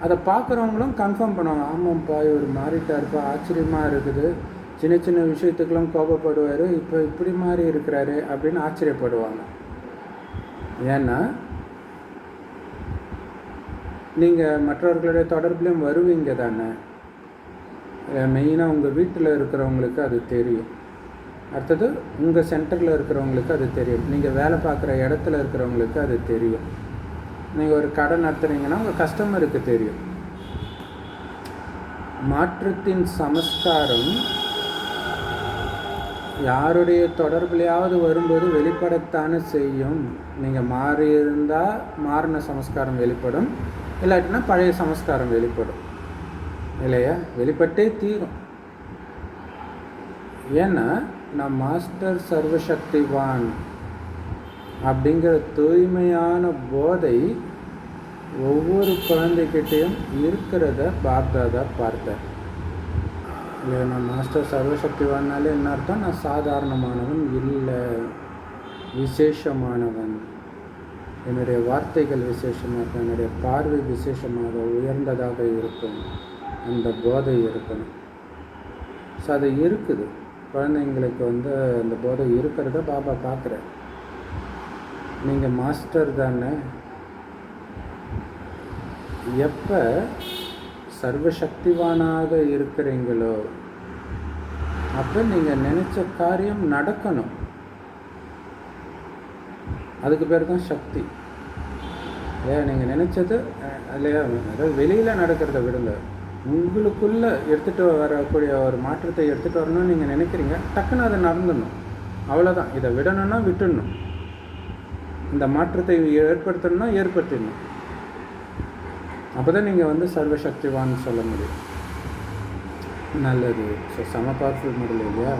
அதை பார்க்குறவங்களும் கன்ஃபார்ம் பண்ணுவாங்க, ஆமாம்ப்பா இவர் மாறிட்டார்ப்பா, ஆச்சரியமாக இருக்குது, சின்ன சின்ன விஷயத்துக்கெல்லாம் கோபப்படுவார், இப்போ இப்படி மாறி இருக்கிறாரு அப்படின்னு ஆச்சரியப்படுவாங்க. ஏன்னா நீங்கள் மற்றவர்களுடைய தொடர்புலையும் வருவீங்க தானே. மெயினாக உங்கள் வீட்டில் இருக்கிறவங்களுக்கு அது தெரியும். அடுத்தது உங்கள் சென்டரில் இருக்கிறவங்களுக்கு அது தெரியும். நீங்கள் வேலை பார்க்குற இடத்துல இருக்கிறவங்களுக்கு அது தெரியும். நீங்கள் ஒரு கடை நடத்துறீங்கன்னா உங்கள் கஸ்டமருக்கு தெரியும். மாற்றத்தின் சமஸ்காரம் யாருடைய தொடர்புலையாவது வரும்போது வெளிப்படத்தானே செய்யும். நீங்கள் மாறியிருந்தால் மாறின சமஸ்காரம் வெளிப்படும், இல்லாட்டினா பழைய சமஸ்காரம் வெளிப்படும் இல்லையா? வெளிப்பட்டே தீரும். ஏன்னா நான் மாஸ்டர் சர்வசக்திவான் அப்படிங்கிற தூய்மையான போதை ஒவ்வொரு குழந்தைகிட்டையும் இருக்கிறத பாப்தாதா பார்த்தார். இல்லை, நான் மாஸ்டர் சர்வசக்திவானாலே என்ன அர்த்தம்? நான் சாதாரணமானவன் இல்லை, விசேஷமானவன். என்னுடைய வார்த்தைகள் விசேஷமாக, என்னுடைய பார்வை விசேஷமாக உயர்ந்ததாக இருக்கும். அந்த போதை இருக்கணும். ஸோ அது இருக்குது. குழந்தைங்களுக்கு அந்த போதை இருக்கிறத பாபா பார்க்குறேன். நீங்கள் மாஸ்டர் தானே. எப்போ சர்வசக்திவானாக இருக்கிறீங்களோ அப்போ நீங்கள் நினச்ச காரியம் நடக்கணும். அதுக்கு பேர் தான் சக்தி இல்லையா? நீங்கள் நினச்சது இல்லையா, அதாவது வெளியில் நடக்கிறத விடுங்க, உங்களுக்குள்ளே எடுத்துகிட்டு வரக்கூடிய ஒரு மாற்றத்தை எடுத்துகிட்டு வரணும்னு நீங்கள் நினைக்கிறீங்க, டக்குன்னு அதை நடந்துடணும். அவ்வளோதான். இதை விடணும்னா விட்டுடணும், இந்த மாற்றத்தை ஏற்படுத்தணும்னா ஏற்படுத்திடணும். அப்போ தான் நீங்கள் சர்வசக்திவான்னு சொல்ல முடியும். நல்லது. ஸோ செம பவர்ஃபுல் முறையில் இல்லையா?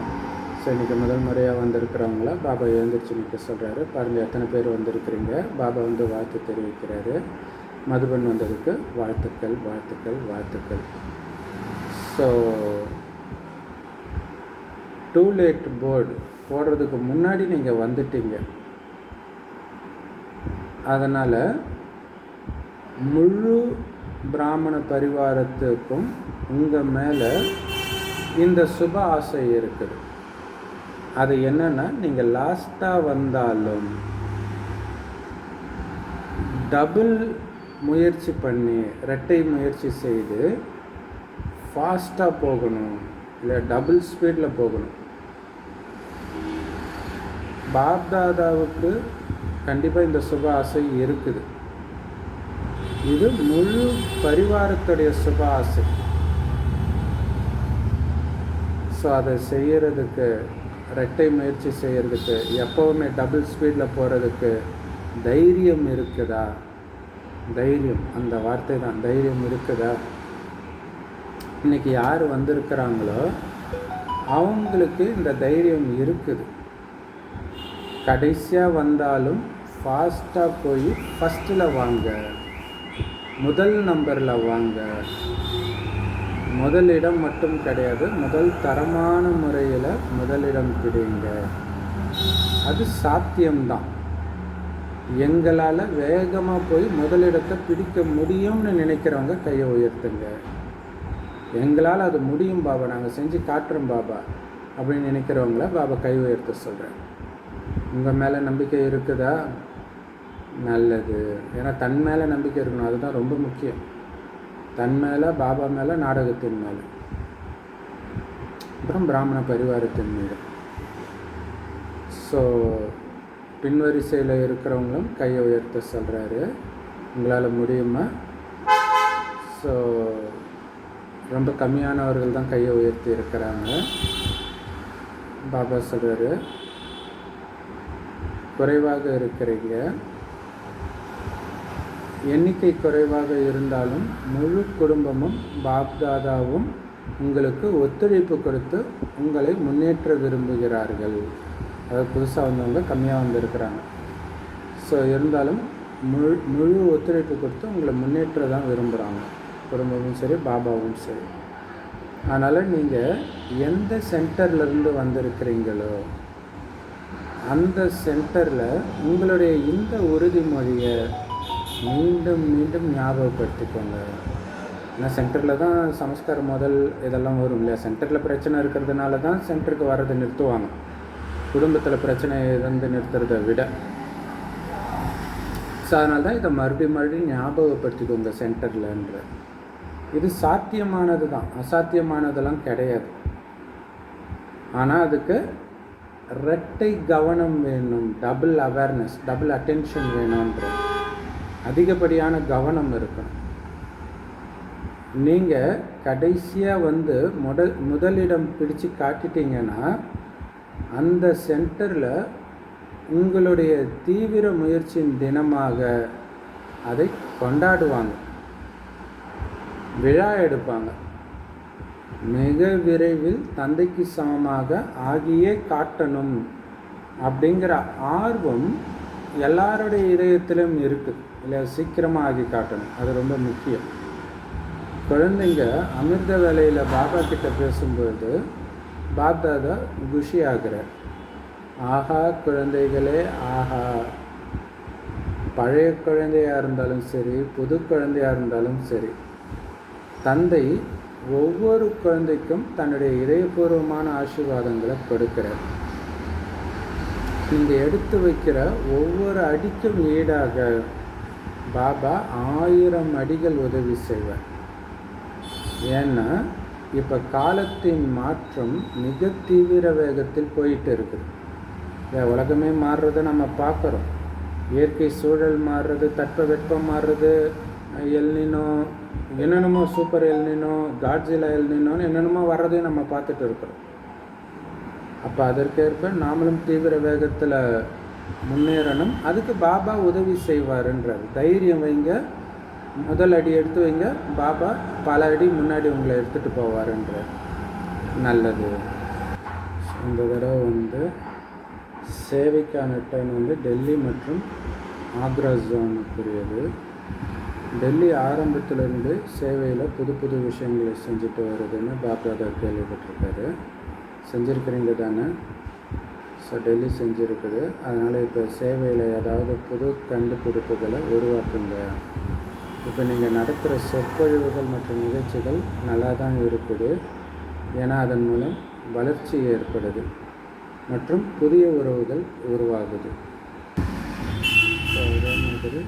ஸோ இன்றைக்கி முதல் முறையாக வந்திருக்கிறவங்கள பாபா எழுந்திரிச்சு நிற்க சொல்கிறாரு. பாருங்கள் எத்தனை பேர் வந்திருக்கிறீங்க. பாபா வாழ்த்து தெரிவிக்கிறாரு. மதுபன் வந்ததுக்கு வாழ்த்துக்கள் வாழ்த்துக்கள் வாழ்த்துக்கள். ஸோ டூ லேட் போர்டு போடுறதுக்கு முன்னாடி நீங்கள் வந்துட்டீங்க. அதனால் முழு பிராமண பரிவாரத்துக்கும் உங்கள் மேலே இந்த சுப ஆசை இருக்குது. அது என்னென்னா, நீங்கள் லாஸ்ட்டாக வந்தாலும் டபுள் முயற்சி பண்ணி, இரட்டை முயற்சி செய்து ஃபாஸ்ட்டாக போகணும், இல்லை டபுள் ஸ்பீடில் போகணும். பாப்தாதாவுக்கு கண்டிப்பாக இந்த சுப ஆசை இருக்குது. இது முழு பரிவாரத்துடைய சுப ஆசை. ஸோ அதை செய்கிறதுக்கு, இரட்டை முயற்சி செய்கிறதுக்கு, எப்போவுமே டபுள் ஸ்பீடில் போகிறதுக்கு தைரியம் இருக்குதா? தைரியம், அந்த வார்த்தை தான், தைரியம் இருக்குதா? இன்றைக்கி யார் வந்திருக்கிறாங்களோ அவங்களுக்கு இந்த தைரியம் இருக்குது. கடைசியாக வந்தாலும் ஃபாஸ்ட்டாக போய் ஃபஸ்ட்டில் வாங்க, முதல் நம்பரில் வாங்க. முதலிடம் மட்டும் கிடையாது, முதல் தரமான முறையில் முதலிடம் பிடிங்க. அது சாத்தியம்தான். எங்களால் வேகமாக போய் முதலிடத்தை பிடிக்க முடியும்னு நினைக்கிறவங்க கையை உயர்த்துங்க. எங்களால் அது முடியும் பாபா, நாங்கள் செஞ்சு காட்டுறோம் பாபா அப்படின்னு நினைக்கிறவங்கள பாபா கை உயர்த்த சொல்கிறேன். உங்கள் மேலே நம்பிக்கை இருக்குதா? நல்லது. ஏன்னா தன் மேலே நம்பிக்கை இருக்கணும், அதுதான் ரொம்ப முக்கியம். தன் மேலே, பாபா மேலே, நாடகத்தின் மேலே, அப்புறம் பிராமண பரிவாரத்தின் மீது. ஸோ பின்வரிசையில் இருக்கிறவங்களும் கையை உயர்த்த சொல்கிறாரு. உங்களால் முடியுமா? ஸோ ரொம்ப கம்மியானவர்கள் தான் கையை உயர்த்தி இருக்கிறாங்க. பாபா சொல்கிறாரு, குறைவாக இருக்கிறீங்க, எண்ணிக்கை குறைவாக இருந்தாலும் முழு குடும்பமும் பாப்தாதாவும் உங்களுக்கு ஒத்துழைப்பு கொடுத்து உங்களை முன்னேற்ற விரும்புகிறார்கள். அதாவது புதுசாக வந்தவங்க கம்மியாக வந்திருக்கிறாங்க. ஸோ இருந்தாலும் முழு ஒத்துழைப்பு கொடுத்து உங்களை முன்னேற்ற தான் விரும்புகிறாங்க, குடும்பமும் சரி பாபாவும் சரி. அதனால் நீங்கள் எந்த சென்டர்லேருந்து வந்திருக்கிறீங்களோ அந்த சென்டரில் உங்களுடைய இந்த உறுதிமொழியை மீண்டும் மீண்டும் ஞாபகப்படுத்திக்கோங்க. ஏன்னா சென்டரில் தான் சமஸ்காரம் முதல் இதெல்லாம் வரும் இல்லையா. சென்டரில் பிரச்சனை இருக்கிறதுனால தான் சென்டருக்கு வர்றதை நிறுத்துவாங்க, குடும்பத்தில் பிரச்சனை இருந்து நிறுத்துறதை விட. ஸோ அதனால தான் இதை மறுபடியும் ஞாபகப்படுத்திக்கோங்க சென்டர்லன்ற. இது சாத்தியமானது தான், அசாத்தியமானதெல்லாம் கிடையாது. ஆனால் அதுக்கு இரட்டை கவனம் வேணும், டபுள் அவேர்னஸ், டபுள் அட்டென்ஷன் வேணுன்ற அதிகப்படியான கவனம் இருக்கணும். நீங்கள் கடைசியாக வந்து முதலிடம் பிடிச்சு காட்டிட்டீங்கன்னா அந்த சென்டரில் உங்களுடைய தீவிர முயற்சியின் தினமாக அதை கொண்டாடுவாங்க, விழா எடுப்பாங்க. மிக விரைவில் தந்தைக்கு சமமாக ஆகியே காட்டணும் அப்படிங்கிற ஆர்வம் எல்லாருடைய இதயத்திலும் இருக்குது இல்லை. சீக்கிரமாக ஆகி காட்டணும், அது ரொம்ப முக்கியம். குழந்தைங்க அமிர்த வேலையில் பாபா கிட்ட பேசும்போது பாப்தாதா குஷி ஆகிறார். ஆஹா குழந்தைகளே ஆஹா, பழைய குழந்தையாக இருந்தாலும் சரி புது குழந்தையாக இருந்தாலும் சரி, தந்தை ஒவ்வொரு குழந்தைக்கும் தன்னுடைய இதயபூர்வமான ஆசீர்வாதங்களை கொடுக்கிறார். நீங்கள் எடுத்து வைக்கிற ஒவ்வொரு அடிக்கும் ஈடாக பாபா 1000 அடிகள் உதவி செய்வார். ஏன்னா இப்போ காலத்தின் மாற்றம் மிக தீவிர வேகத்தில் போயிட்டு இருக்குது. உலகமே மாறுறதை நம்ம பார்க்குறோம். இயற்கை சூழல் மாறுறது, தட்பவெப்பம் மாறுறது, எல்னினோ என்னென்னமோ, சூப்பர் எல்னினோ, காட்ஜிலா எல்னினோன்னு என்னென்னமோ வர்றதையும் நம்ம பார்த்துட்டு இருக்கிறோம். அப்போ அதற்கேற்ப நாமளும் தீவிர வேகத்தில் முன்னேறணும். அதுக்கு பாபா உதவி செய்வாருன்றார். தைரியம் வைங்க, முதல் அடி எடுத்து வைங்க, பாபா பல அடி முன்னாடி உங்களை எடுத்துகிட்டு போவாருன்றார். நல்லது. இந்த தடவை வந்து சேவைக்கான டைம் வந்து டெல்லி மற்றும் ஆக்ரா ஜோனுக்குரியது. டெல்லி ஆரம்பத்திலேருந்து சேவையில் புது புது விஷயங்களை செஞ்சுட்டு வருதுன்னு பாப்தாதா கேள்விப்பட்டிருக்காரு. செஞ்சுருக்கிறீங்க தானே? ஸோ டெல்லி செஞ்சுருக்குது. அதனால் இப்போ சேவையில் ஏதாவது புது கண்டுபிடிப்புகளை உருவாக்குங்க. இப்போ நீங்கள் நடத்துகிற சொற்பொழிவுகள் மற்றும் நிகழ்ச்சிகள் நல்லா தான் இருக்குது. ஏன்னா அதன் மூலம் வளர்ச்சி ஏற்படுது மற்றும் புதிய உறவுகள் உருவாகுது. ஸோ அதே மாதிரி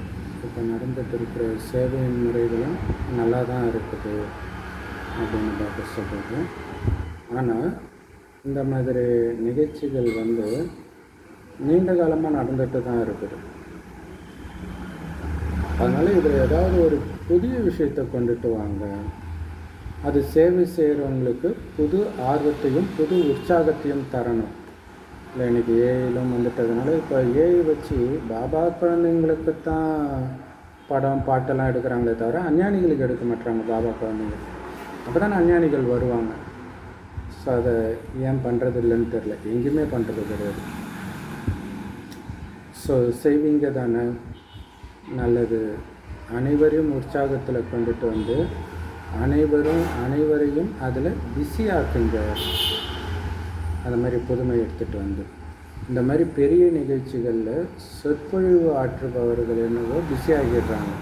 இப்போ நடந்துட்டு இருக்கிற சேவையின் முறைகளும் நல்லா தான் இருக்குது அப்படின்னு பார்க்க சொல்கிறது. ஆனால் இந்த மாதிரி நிகழ்ச்சிகள் வந்து நீண்ட காலமாக நடந்துட்டு தான் இருக்குது. அதனால் இதில் ஏதாவது ஒரு புதிய விஷயத்தை கொண்டுட்டு வாங்க. அது சேவை செய்கிறவங்களுக்கு புது ஆர்வத்தையும் புது உற்சாகத்தையும் தரணும். இல்லை இன்றைக்கி ஏஐலும் வந்துட்டதுனால இப்போ ஏஐ வச்சு பாபா குழந்தைங்களுக்கு தான் படம் பாட்டெல்லாம் எடுக்கிறாங்களே தவிர அஞ்ஞானிகளுக்கு எடுக்க மாட்டாங்க பாபா குழந்தைங்க. அப்போ தானே அஞ்ஞானிகள் வருவாங்க. ஸோ அதை ஏன் பண்ணுறது இல்லைன்னு தெரில, எங்கேயுமே பண்ணுறது கிடையாது. ஸோ செய்வீங்க தானே, நல்லது. அனைவரையும் உற்சாகத்தில் கொண்டுட்டு வந்து அனைவரையும் அதில் பிஸி ஆக்குங்க. அந்த மாதிரி புதுமை எடுத்துகிட்டு வந்து இந்த மாதிரி பெரிய நிகழ்ச்சிகளில் சொற்பொழிவு ஆற்றுபவர்கள் என்னவோ பிஸி ஆகிடுறாங்க.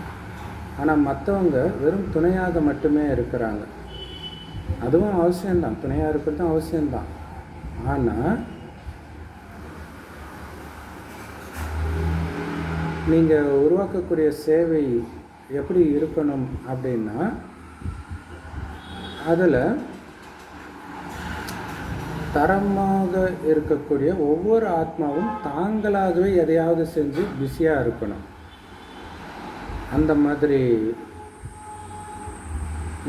ஆனால் மற்றவங்க வெறும் துணையாக மட்டுமே இருக்கிறாங்க. அதுவும் அவசியம்தான், துணையாக இருக்கிறதும் அவசியம்தான். ஆனால் நீங்கள் உருவாக்கக்கூடிய சேவை எப்படி இருக்கணும் அப்படின்னா, அதில் தரமாக இருக்கக்கூடிய ஒவ்வொரு ஆத்மாவும் தாங்களாகவே எதையாவது செஞ்சு பிஸியாக இருக்கணும். அந்த மாதிரி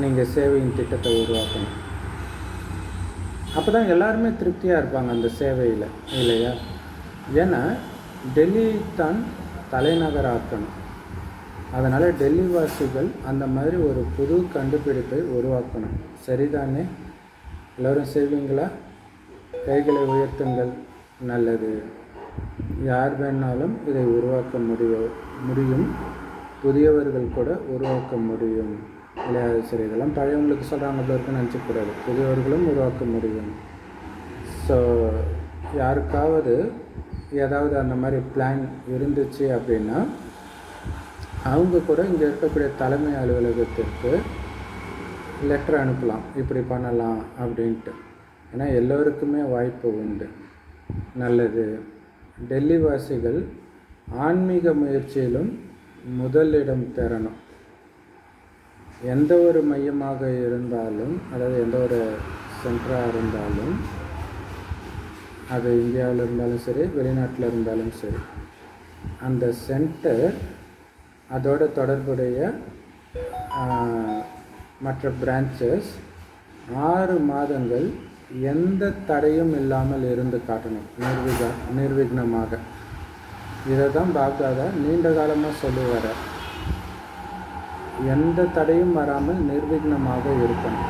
நீங்கள் சேவையின் திட்டத்தை உருவாக்கணும். அப்போ தான் எல்லாருமே திருப்தியாக இருப்பாங்க அந்த சேவையில், இல்லையா? ஏன்னா டெல்லி தான் தலைநகராக்கணும். அதனால் டெல்லி வாசிகள் அந்த மாதிரி ஒரு புது கண்டுபிடிப்பை உருவாக்கணும். சரிதானே? எல்லோரும் செய்வீங்களா? கைகளை உயர்த்துங்கள். நல்லது. யார் வேணாலும் இதை உருவாக்க முடியும். புதியவர்கள் கூட உருவாக்க முடியும் இல்லையா? சரி, இதெல்லாம் பழையவங்களுக்கு சொல்கிறாங்க இருக்குன்னு நினச்சக்கூடாது. புதியவர்களும் உருவாக்க முடியும். ஸோ யாருக்காவது ஏதாவது அந்த மாதிரி பிளான் இருந்துச்சு அப்படின்னா அவங்க கூட இங்கே இருக்கக்கூடிய தலைமை அலுவலகத்திற்கு லெட்டர் அனுப்பலாம், இப்படி பண்ணலாம் அப்படின்ட்டு. ஏன்னா எல்லோருக்குமே வாய்ப்பு உண்டு. நல்லது. டெல்லி வாசிகள் ஆன்மீக முயற்சியிலும் முதலிடம் பெறணும். எந்த ஒரு மையமாக இருந்தாலும், அதாவது எந்த ஒரு சென்டராக இருந்தாலும், அது இந்தியாவில் இருந்தாலும் சரி, வெளிநாட்டில் இருந்தாலும் சரி, அந்த சென்டர் அதோட தொடர்புடைய மற்ற பிரான்ச்சஸ் 6 மாதங்கள் எந்த தடையும் இல்லாமல் இருந்து காட்டணும், நிர்விக்னமாக. இதை தான் பாப்தாதா நீண்ட காலமாக சொல்லுவார். எந்த தடையும் வராமல் நிர்விக்னமாக இருக்கணும்.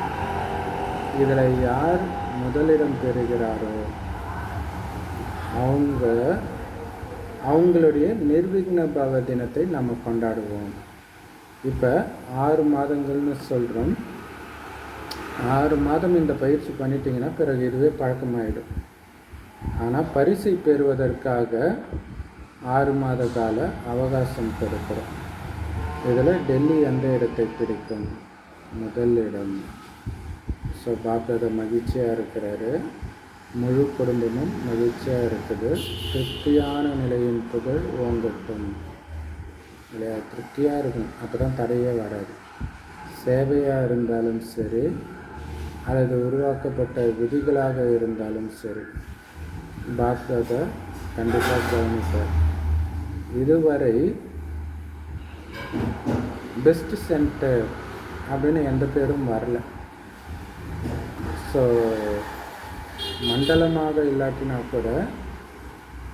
இதில் யார் முதலிடம் பெறுகிறாரோ அவங்களுடைய நிர்விக்ன பவ தினத்தை நம்ம கொண்டாடுவோம். இப்போ 6 மாதங்கள்னு சொல்கிறோம். 6 மாதம் இந்த பயிற்சி பண்ணிட்டீங்கன்னா பிறகு இதுவே பழக்கமாயிடும். ஆனால் பரிசை பெறுவதற்காக 6 மாத கால அவகாசம் கொடுக்குறோம். இதில் டெல்லி எந்த இடத்தை பிடிக்கும்? முதல் இடம். ஸோ பாப்தாதா மகிழ்ச்சியாக இருக்கிறாரு. முழு குடும்பமும் மகிழ்ச்சியாக இருக்குது. திருப்தியான நிலையின் புகழ் ஓங்கட்டும் இல்லையா? திருப்தியாக இருக்கணும், அப்போ தான் தடையே வராது. சேவையாக இருந்தாலும் சரி, அல்லது உருவாக்கப்பட்ட விதிகளாக இருந்தாலும் சரி, பாப்தாதா கண்டிப்பாக கவனிப்பார். இதுவரை பெஸ்ட் சென்டர் அப்படின்னு எந்த பேரும் வரல. ஸோ மண்டலமாக இல்லாட்டினா கூட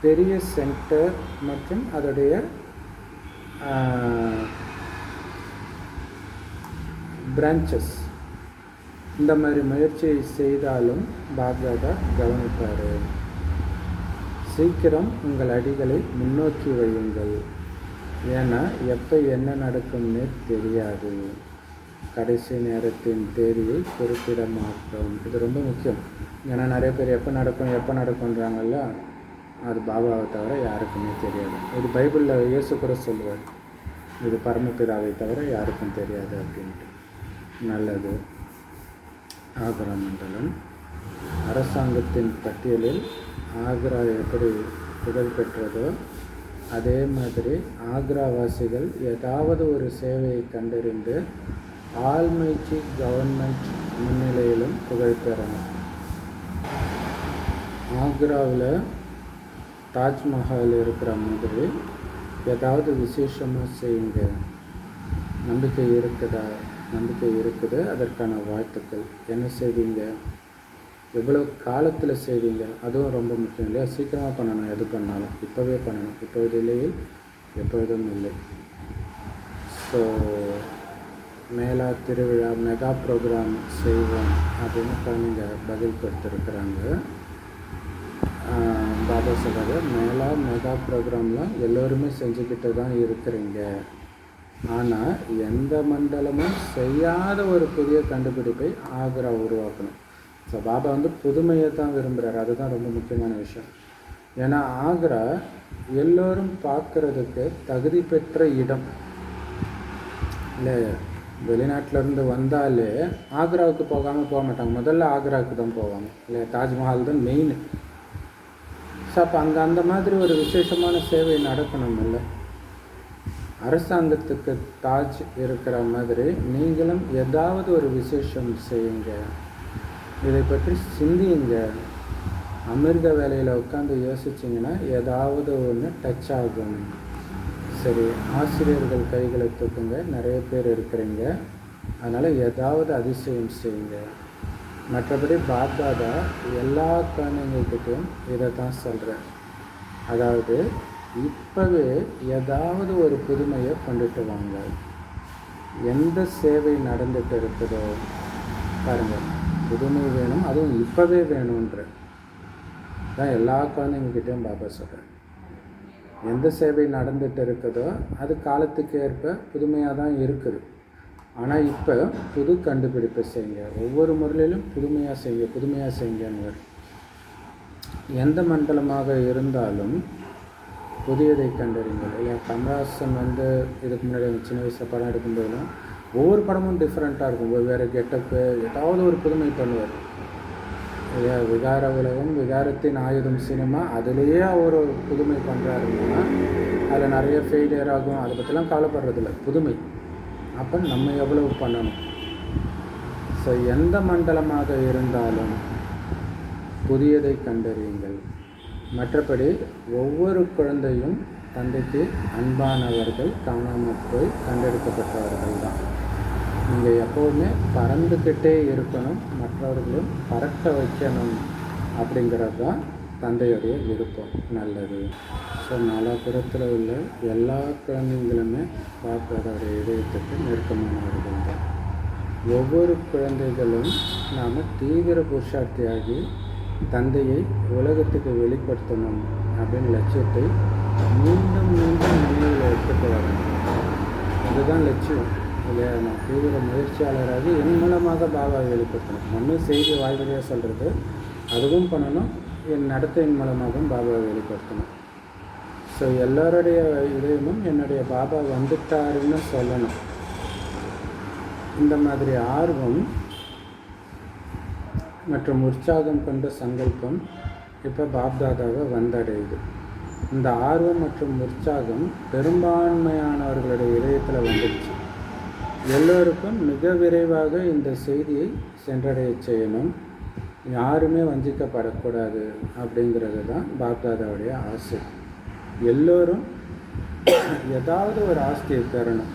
பெரிய சென்டர் மற்றும் அதோடைய பிரான்ச்சஸ் இந்த மாதிரி முயற்சி செய்தாலும் பாப்தாதா கவனிப்பார். சீக்கிரம் உங்கள் அடிகளை முன்னோக்கி வையுங்கள். ஏன்னா எப்போ என்ன நடக்கும்னே தெரியாது. கடைசி நேரத்தின் தேதியை குறிப்பிட மாட்டோம். இது ரொம்ப முக்கியம். ஏன்னா நிறைய பேர் எப்போ நடக்கும்ன்றாங்கல்ல, அது பாபாவை தவிர யாருக்குமே தெரியாது. இது பைபிளில் இயேசு கூட சொல்லுவார், இது பரமபிதாவை தவிர யாருக்கும் தெரியாது அப்படின்ட்டு. நல்லது. ஆக்ரா மண்டலம் அரசாங்கத்தின் பட்டியலில் ஆக்ரா எப்படி புகழ் பெற்றதோ அதே மாதிரி ஆக்ராவாசிகள் ஏதாவது ஒரு சேவையை கண்டறிந்து ஆல்மைச்சி கவர்மெண்ட் முன்னிலையிலும் புகழ் பெறணும். ஆக்ராவில் தாஜ்மஹால் இருக்கிற மாதிரி ஏதாவது விசேஷமாக செய்யுங்க. நம்பிக்கை இருக்குது, அதற்கான வாழ்த்துக்கள். என்ன செய்வீங்க? எவ்வளோ காலத்தில் செய்வீங்க? அதுவும் ரொம்ப முக்கியம் இல்லையா? சீக்கிரமாக பண்ணணும். எது பண்ணாலும் இப்போவே பண்ணணும். இப்போது இல்லையில் எப்பொழுதும் இல்லை. ஸோ மேலா திருவிழா மெகா ப்ரோக்ராம் செய்வோம் அப்படின்னு குழந்தைங்க பதில் கொடுத்துருக்குறாங்க. பாபா சொல்கிறார், மெகா ப்ரோக்ராம்லாம் எல்லோருமே செஞ்சுக்கிட்டு தான் இருக்கிறீங்க. ஆனால் எந்த மண்டலமும் செய்யாத ஒரு புதிய கண்டுபிடிப்பை ஆக்ரா உருவாக்கணும். ஸோ பாபா புதுமையை தான் விரும்புகிறார். அதுதான் ரொம்ப முக்கியமான விஷயம். ஏன்னா ஆக்ரா எல்லோரும் பார்க்குறதுக்கு தகுதி பெற்ற இடம் இல்லை. வெளிநாட்டிலேருந்து வந்தாலே ஆக்ராவுக்கு போக மாட்டாங்க. முதல்ல ஆக்ராவுக்கு தான் போவாங்க இல்லை. தாஜ்மஹால் தான் மெயின். ஸோ அப்போ அங்கே அந்த மாதிரி ஒரு விசேஷமான சேவை நடக்கணும் இல்லை. அரசாங்கத்துக்கு தாஜ் இருக்கிற மாதிரி நீங்களும் ஏதாவது ஒரு விசேஷம் செய்யுங்க. இதை பற்றி சிந்தியுங்க. அமிர்த வேலையில் உட்காந்து யோசிச்சிங்கன்னா ஏதாவது ஒன்று டச் ஆகும். சரி, ஆசிரியர்கள் கைகளை தூக்குங்க. நிறைய பேர் இருக்கிறீங்க, அதனால் ஏதாவது அதிசயம் செய்யுங்க. மற்றபடி பாப்தாதா எல்லா குழந்தைங்கக்கிட்டையும் இதை தான் சொல்கிறேன். அதாவது இப்போவே ஏதாவது ஒரு புதுமையை கொண்டுட்டு வாங்க. எந்த சேவை நடந்துட்டு இருக்குதோ பாருங்கள். புதுமை வேணும், அதுவும் இப்போவே வேணுன்ற தான் எல்லா குழந்தைங்கக்கிட்டையும் பாபா சொல்கிறேன். எந்த சேவை நடந்துகிட்டு இருக்குதோ அது காலத்துக்கு ஏற்ப புதுமையாக தான் இருக்குது. ஆனால் இப்போ புது கண்டுபிடிப்பை செய்யுங்க, ஒவ்வொரு முறையிலும் புதுமையாக செய்யுங்கன்னு. எந்த மண்டலமாக இருந்தாலும் புதியதை கண்டறிங்கள். இல்லையா, கமல்ஹாசன் இதுக்கு முன்னாடி சின்ன வயசில் படம் எடுக்கும்போதெல்லாம் ஒவ்வொரு படமும் டிஃப்ரெண்ட்டாக இருக்கும், வெவ்வேறு கெட்டப்பு, ஏதாவது ஒரு புதுமை பண்ணுவார். இல்லையா, விகார உலகம், விகாரத்தின் ஆயுதம் சினிமா, அதுலேயே அவர் புதுமை பண்ணுறாருன்னா அதில் நிறைய ஃபெயிலியர் ஆகும், அதை பற்றிலாம் கவலைப்படுறதில்ல, புதுமை. அப்போ நம்ம எவ்வளவு பண்ணணும்? ஸோ எந்த மண்டலமாக இருந்தாலும் புதியதை கண்டறியுங்கள். மற்றபடி ஒவ்வொரு குழந்தையும் தந்தைக்கு அன்பானவர்கள், காணாமல் போய் கண்டெடுக்கப்பட்டவர்கள் தான். நீங்கள் எப்போவுமே பறந்துக்கிட்டே இருக்கணும், மற்றவர்களும் பறக்க வைக்கணும் அப்படிங்கிறது தான் தந்தையுடைய விருப்பம். நல்லது. ஸோ நலபுரத்தில் உள்ள எல்லா குழந்தைங்களுமே பாபாவுடைய இதயத்துக்கு நெருக்கமானவர்கள் தான். ஒவ்வொரு குழந்தைகளும் நாம் தீவிர புருஷார்த்தியாகி தந்தையை உலகத்துக்கு வெளிப்படுத்தணும் அப்படின்னு லட்சியத்தை மீண்டும் மீண்டும் நினைவில் எடுத்துட்டு வரணும். அதுதான் லட்சியம். இல்லையா, நான் தீவிர முயற்சியாளராகி என் மூலமாக பாபாவை வெளிப்படுத்தணும். நம்ம செய்தி வாய்வழியாக சொல்கிறது அதுவும் பண்ணணும், என் நடத்தையின் மூலமாகவும் பாபாவை வெளிப்படுத்தணும். ஸோ எல்லோருடைய இதயமும் என்னுடைய பாபா வந்துட்டாருன்னு சொல்லணும். இந்த மாதிரி ஆர்வம் மற்றும் உற்சாகம் கொண்ட சங்கல்பம் இப்போ பாப்தாதாவை வந்தடையுது. இந்த ஆர்வம் மற்றும் உற்சாகம் பெரும்பான்மையானவர்களுடைய இதயத்தில் வந்துடுச்சு. எல்லோருக்கும் மிக விரைவாக இந்த செய்தியை சென்றடைய செய்யணும், யாருமே வஞ்சிக்கப்படக்கூடாது அப்படிங்கிறது தான் பாப்தாதாவுடைய ஆசை. எல்லோரும் ஏதாவது ஒரு ஆஸ்தியை பெறணும்.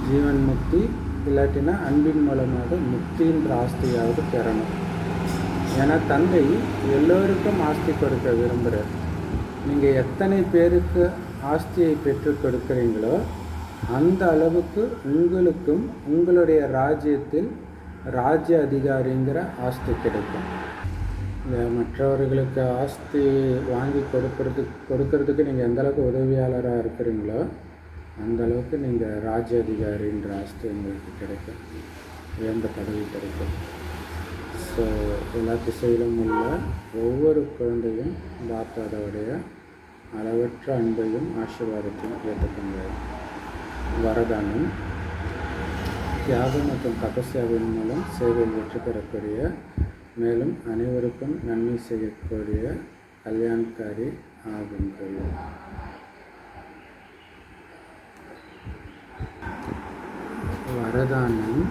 ஜீவன் முக்தி இல்லாட்டினா அன்பின் மூலமாக முக்தின்ற ஆஸ்தியாவது பெறணும். ஏன்னா தந்தை எல்லோருக்கும் ஆஸ்தி கொடுக்க விரும்புகிறார். நீங்கள் எத்தனை பேருக்கு ஆஸ்தியை பெற்று கொடுக்குறீங்களோ அந்த அளவுக்கு உங்களுக்கும் உங்களுடைய ராஜ்யத்தில் ராஜ்ய அதிகாரிங்கிற ஆஸ்தி கிடைக்கும். மற்றவர்களுக்கு ஆஸ்தி வாங்கி கொடுக்கறதுக்கு நீங்கள் எந்தளவுக்கு உதவியாளராக இருக்கிறீங்களோ அந்தளவுக்கு நீங்கள் ராஜ்ய அதிகாரின்ற ஆஸ்தி உங்களுக்கு கிடைக்கும், உயர்ந்த பதவி கிடைக்கும். ஸோ எல்லா திசையிலும் உள்ள ஒவ்வொரு குழந்தையும் பாப்தாதாவுடைய அளவற்ற அன்பையும் ஆசீர்வாதத்தையும் ஏற்றுக்கொண்ட வரதானம் தியாகம் மற்றும் தபஸ்யாவின் மூலம் சேவையில் வெற்றி பெறக்கூடிய, மேலும் அனைவருக்கும் நன்மை செய்யக்கூடிய கல்யாண்காரி ஆகுங்கள். வரதானம்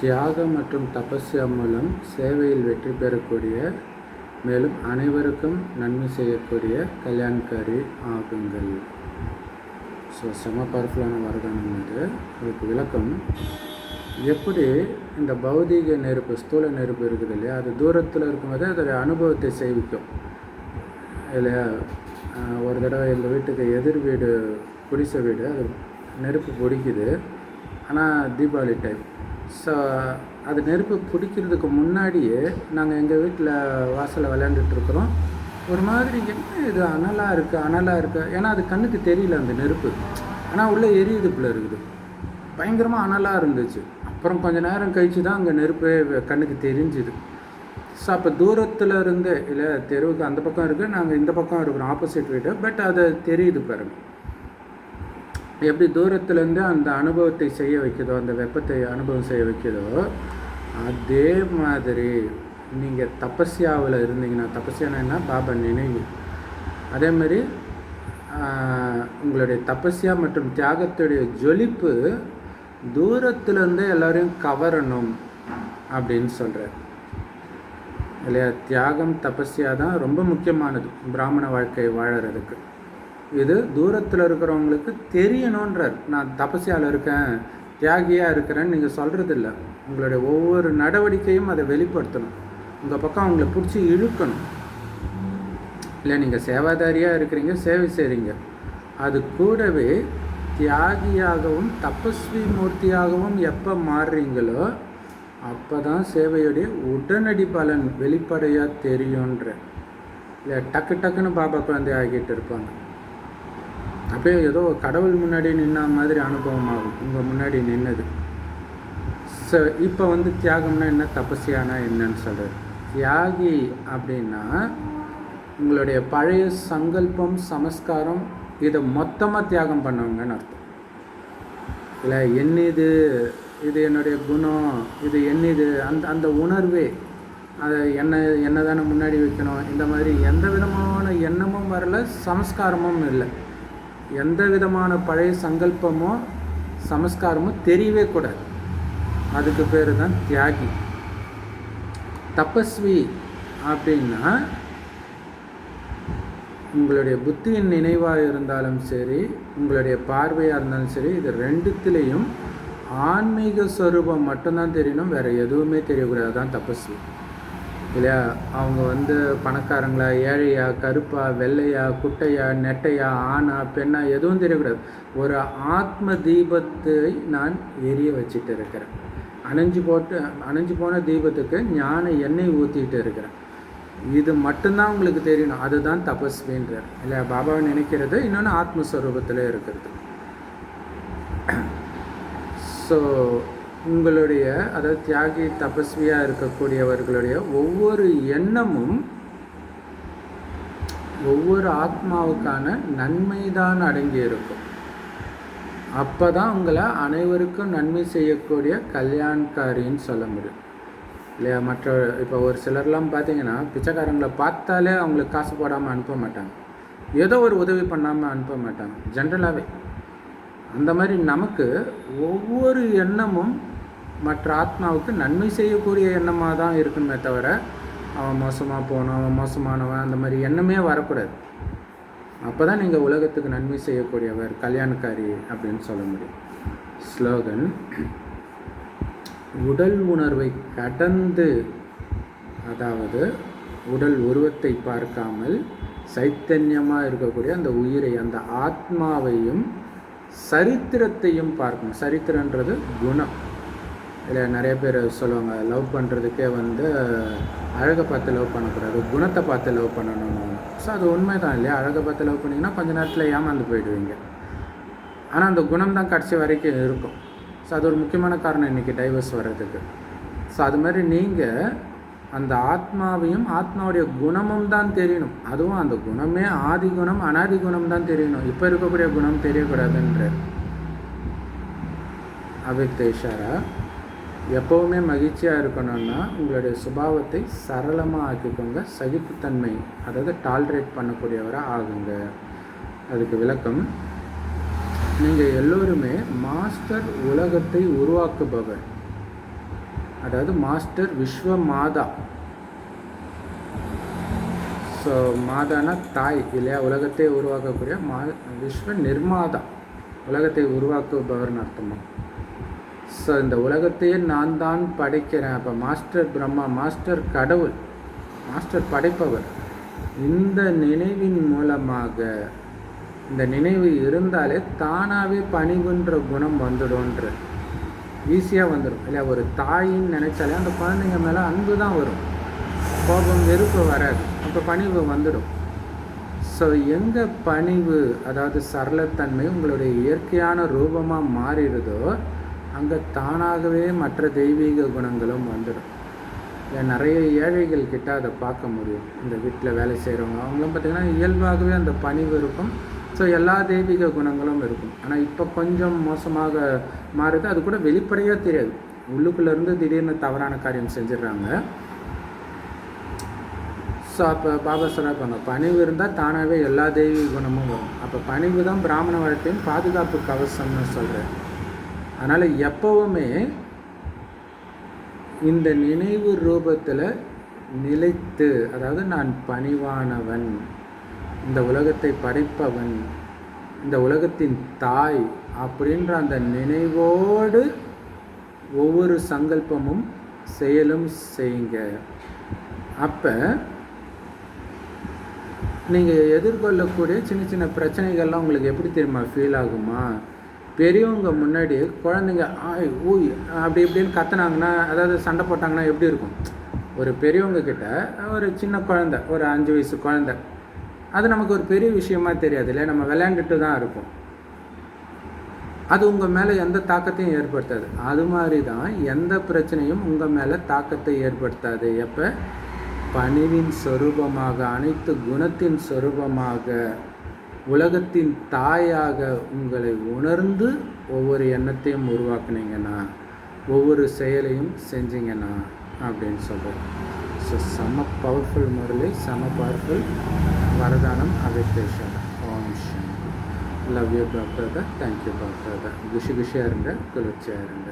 தியாகம் மற்றும் தபஸ்யா மூலம் சேவையில் வெற்றி பெறக்கூடிய, மேலும் அனைவருக்கும் நன்மை செய்யக்கூடிய கல்யாண்காரி ஆகுங்கள். ஸோ செம பவர்ஃபுல்லான வரதானம் இது. அதுக்கு விளக்கம், எப்படி இந்த பௌதீக நெருப்பு, ஸ்தூல நெருப்பு இருக்குது இல்லையா, அது தூரத்தில் இருக்கும்போது அதோடைய அனுபவத்தை சேவிக்கும் இல்லையா. ஒரு தடவை எங்கள் வீட்டுக்கு எதிர் வீடு, குடிசை வீடு, அது நெருப்பு பிடிக்குது. ஆனால் தீபாவளி டைம். ஸோ அது நெருப்பு பிடிக்கிறதுக்கு முன்னாடியே நாங்கள் எங்கள் வீட்டில் வாசலில் விளையாண்டுட்டுருக்குறோம். ஒரு மாதிரி என்ன இது அனலாக இருக்குது. ஏன்னா அது கண்ணுக்கு தெரியல அந்த நெருப்பு, ஆனால் உள்ளே எரியுதுக்குள்ளே இருக்குது. பயங்கரமாக அனலாக இருந்துச்சு. அப்புறம் கொஞ்சம் நேரம் கழித்து தான் அங்கே நெருப்பு கண்ணுக்கு தெரிஞ்சுது. ஸோ அப்போ தூரத்தில் இருந்து இல்லை, தெருவுக்கு அந்த பக்கம் இருக்குது, நாங்கள் இந்த பக்கம் இருக்கிறோம், ஆப்போசிட் வீடு. பட் அது தெரியுது பாருங்க, எப்படி தூரத்துலேருந்து அந்த அனுபவத்தை செய்ய வைக்கிறதோ, அந்த வெப்பத்தை அனுபவம் செய்ய வைக்கிறதோ, அதே மாதிரி நீங்கள் தபஸ்யாவில் இருந்தீங்கன்னா, தபஸ்யானா என்ன, பாபா நினைவு. அதே மாதிரி உங்களுடைய தபஸ்யா மற்றும் தியாகத்துடைய ஜொலிப்பு தூரத்துலேருந்து எல்லோரையும் கவரணும் அப்படின்னு சொல்கிறார் இல்லையா. தியாகம் தபஸ்யா தான் ரொம்ப முக்கியமானது பிராமண வாழ்க்கை வாழறதுக்கு. இது தூரத்தில் இருக்கிறவங்களுக்கு தெரியணுன்றார். நான் தபஸ்யாவில் இருக்கேன், தியாகியாக இருக்கிறேன்னு நீங்கள் சொல்கிறதில்ல. உங்களுடைய ஒவ்வொரு நடவடிக்கையும் அதை வெளிப்படுத்தணும், உங்கள் பக்கம் அவங்கள பிடிச்சி இழுக்கணும். இல்லை, நீங்கள் சேவாதாரியாக இருக்கிறீங்க, சேவை செய்கிறீங்க, அது கூடவே தியாகியாகவும் தபஸ்வி மூர்த்தியாகவும் எப்போ மாறுறீங்களோ அப்போ தான் சேவையுடைய உடனடி பலன் வெளிப்படையாக தெரியுன்ற. இல்லை டக்கு டக்குன்னு பாபா குழந்தை ஆகிட்டு இருப்பாங்க. அப்படியே ஏதோ கடவுள் முன்னாடி நின்ன மாதிரி அனுபவம் ஆகும் உங்கள் முன்னாடி நின்னது. இப்போ தியாகம்னா என்ன, தபஸ்யானா என்னன்னு சொல்கிறது. தியாகி அப்படின்னா உங்களுடைய பழைய சங்கல்பம் சமஸ்காரம் இதை மொத்தமாக தியாகம் பண்ணவங்கன்னு அர்த்தம். இல்லை இது என்னுடைய குணம், இது என்னது, அந்த உணர்வே அதை என்ன தானே முன்னாடி வைக்கணும், இந்த மாதிரி எந்த விதமான எண்ணமும் வரல, சமஸ்காரமும் இல்லை. எந்த விதமான பழைய சங்கல்பமோ சமஸ்காரமோ தெரியவே கூடாது. அதுக்கு பேர் தான் தியாகி. தபஸ்வி அப்படின்னா உங்களுடைய புத்தியின் நினைவாக இருந்தாலும் சரி, உங்களுடைய பார்வையாக இருந்தாலும் சரி, இது ரெண்டுத்துலேயும் ஆன்மீக ஸ்வரூபம் மட்டும்தான் தெரியணும், வேறு எதுவுமே தெரியக்கூடாது. தான் தபஸ்வி இல்லையா? அவங்க பணக்காரங்களா, ஏழையா, கருப்பா, வெள்ளையா, குட்டையா, நெட்டையா, ஆணா, பெண்ணா, எதுவும் தெரியக்கூடாது. ஒரு ஆத்ம தீபத்தை நான் எரிய வச்சுட்டு இருக்கிறேன். அணைஞ்சு போன தீபத்துக்கு ஞான எண்ணெய் ஊற்றிட்டு இருக்கிறேன். இது மட்டும்தான் உங்களுக்கு தெரியணும். அதுதான் தபஸ்வின்றார் இல்லையா? பாபாவை நினைக்கிறது, இன்னொன்று ஆத்மஸ்வரூபத்தில் இருக்கிறது. ஸோ உங்களுடைய, அதாவது தியாகி தபஸ்வியாக இருக்கக்கூடியவர்களுடைய ஒவ்வொரு எண்ணமும் ஒவ்வொரு ஆத்மாவுக்கான நன்மைதான் அடங்கி இருக்கும். அப்போ தான் உங்களை அனைவருக்கும் நன்மை செய்யக்கூடிய கல்யாண்காரின்னு சொல்ல முடியும் இல்லையா? இப்போ ஒரு சிலர்லாம் பார்த்தீங்கன்னா பிச்சைக்காரங்களை பார்த்தாலே அவங்களுக்கு காசு போடாமல் அனுப்ப மாட்டாங்க, ஏதோ ஒரு உதவி பண்ணாமல் அனுப்ப மாட்டாங்க ஜென்ரலாகவே. அந்த மாதிரி நமக்கு ஒவ்வொரு எண்ணமும் மற்ற ஆத்மாவுக்கு நன்மை செய்யக்கூடிய எண்ணமாக தான் இருக்கணுமே தவிர அவன் மோசமாக போகணும், அவன் மோசமானவன், அந்த மாதிரி எண்ணமே வரக்கூடாது. அப்போ தான் நீங்கள் உலகத்துக்கு நன்மை செய்யக்கூடியவர், கல்யாணக்காரி அப்படின்னு சொல்ல முடியும். ஸ்லோகன்: உடல் உணர்வை கடந்து, அதாவது உடல் உருவத்தை பார்க்காமல் சைத்தன்யமாக இருக்கக்கூடிய அந்த உயிரை, அந்த ஆத்மாவையும் சரித்திரத்தையும் பார்க்கணும். சரித்திரன்றது குணம். இல்லை நிறைய பேர் சொல்லுவாங்க, லவ் பண்ணுறதுக்கே அழகை பார்த்து லவ் பண்ணக்கூடாது, குணத்தை பார்த்து லவ் பண்ணணும்னு. ஸோ அது உண்மை தான் இல்லையா? அழகை பார்த்து லவ் பண்ணிங்கன்னா கொஞ்ச நேரத்தில் ஏமாந்து போயிடுவீங்க. ஆனால் அந்த குணம் தான் கடைசி வரைக்கும் இருக்கும். ஸோ அது ஒரு முக்கியமான காரணம் இன்றைக்கி டைவர்ஸ் வர்றதுக்கு. ஸோ அது மாதிரி நீங்கள் அந்த ஆத்மாவையும் ஆத்மாவுடைய குணமும் தான் தெரியணும். அதுவும் அந்த குணமே ஆதி குணம் அனாதி குணம் தான் தெரியணும். இப்போ இருக்கக்கூடிய குணம் தெரியக்கூடாதுன்ற அவ்யக்த இஷாரா. எப்போவுமே மகிழ்ச்சியாக இருக்கணும்னா உங்களுடைய சுபாவத்தை சரளமாக ஆக்கிக்கோங்க. சகிப்புத்தன்மை, அதாவது டாலரேட் பண்ணக்கூடியவராக ஆகுங்க. அதுக்கு விளக்கம்: நீங்கள் எல்லோருமே மாஸ்டர் உலகத்தை உருவாக்குபவர், அதாவது மாஸ்டர் விஸ்வ மாதா. ஸோ மாதானா தாய் இல்லையா? உலகத்தை உருவாக்கக்கூடிய விஸ்வ நிர்மாதா, உலகத்தை உருவாக்குபவர்னு அர்த்தமா. ஸோ இந்த உலகத்தையே நான் தான் படைக்கிறேன். அப்போ மாஸ்டர் பிரம்மா, மாஸ்டர் கடவுள், மாஸ்டர் படைப்பவர். இந்த நினைவின் மூலமாக, இந்த நினைவு இருந்தாலே தானாகவே பணிவுன்ற குணம் வந்துடும்ன்ற, ஈஸியாக வந்துடும் இல்லையா? ஒரு தாயின்னு நினச்சாலே அந்த குழந்தைங்க மேலே அன்பு தான் வரும், கோபம் வெறுப்பு வராது. அப்போ பணிவு வந்துடும். ஸோ எங்கே பணிவு, அதாவது சரளத்தன்மை உங்களுடைய இயற்கையான ரூபமாக மாறிடுதோ அங்கே தானாகவே மற்ற தெய்வீக குணங்களும் வந்துடும். இல்லை நிறைய ஏழைகள் கிட்ட அதை பார்க்க முடியும். இந்த வீட்டில் வேலை செய்கிறவங்க அவங்களும் பார்த்திங்கன்னா இயல்பாகவே அந்த பணிவு இருக்கும். ஸோ எல்லா தெய்வீக குணங்களும் இருக்கும். ஆனால் இப்போ கொஞ்சம் மோசமாக மாறுது. அது கூட வெளிப்படையாக தெரியாது. உள்ளுக்குள்ளேருந்து திடீர்னு தவறான காரியம் செஞ்சிடறாங்க. ஸோ அப்போ பாபா சொல்கிறாங்க, பணிவு இருந்தால் தானாகவே எல்லா தெய்வீக குணமும் வரும். அப்போ பணிவு தான் பிராமண வாழ்க்கையின் பாதுகாப்பு கவசம்னு சொல்கிறேன். அதனால் எப்போவுமே இந்த நினைவு ரூபத்தில் நிலைத்து, அதாவது நான் பணிவானவன், இந்த உலகத்தை படைப்பவன், இந்த உலகத்தின் தாய் அப்படின்ற அந்த நினைவோடு ஒவ்வொரு சங்கல்பமும் செயலும் செய்யுங்க. அப்போ நீங்கள் எதிர்கொள்ளக்கூடிய சின்ன சின்ன பிரச்சனைகள்லாம் உங்களுக்கு எப்படி தெரியுமா ஃபீல் ஆகுமா? பெரியவங்க முன்னாடி குழந்தைங்க ஆய் ஊய் அப்படி இப்படின்னு கத்துனாங்கன்னா, அதாவது சண்டை போட்டாங்கன்னா எப்படி இருக்கும்? ஒரு பெரியவங்க கிட்ட ஒரு சின்ன குழந்த, ஒரு 5 வயசு குழந்த, அது நமக்கு ஒரு பெரிய விஷயமா தெரியாது இல்லையா? நம்ம விளையாண்டுட்டு தான் இருப்போம். அது உங்கள் மேலே எந்த தாக்கத்தையும் ஏற்படுத்தாது. அது மாதிரி தான் எந்த பிரச்சனையும் உங்கள் மேலே தாக்கத்தை ஏற்படுத்தாது. எப்போ? பணிவின் சொரூபமாக, அனைத்து குணத்தின் சொரூபமாக, உலகத்தின் தாயாக உங்களை உணர்ந்து ஒவ்வொரு எண்ணத்தையும் உருவாக்குனீங்கன்னா, ஒவ்வொரு செயலையும் செஞ்சீங்கன்னா அப்படின்னு சொல்கிறோம். ஸோ செம பவர்ஃபுல் முரளி, செம பவர்ஃபுல் வரதானம் அவிக்தேஷன். Om Shanti. Love you doctor. Thank you doctor. குஷியாக இருங்க, குளிர்ச்சியாக இருங்க.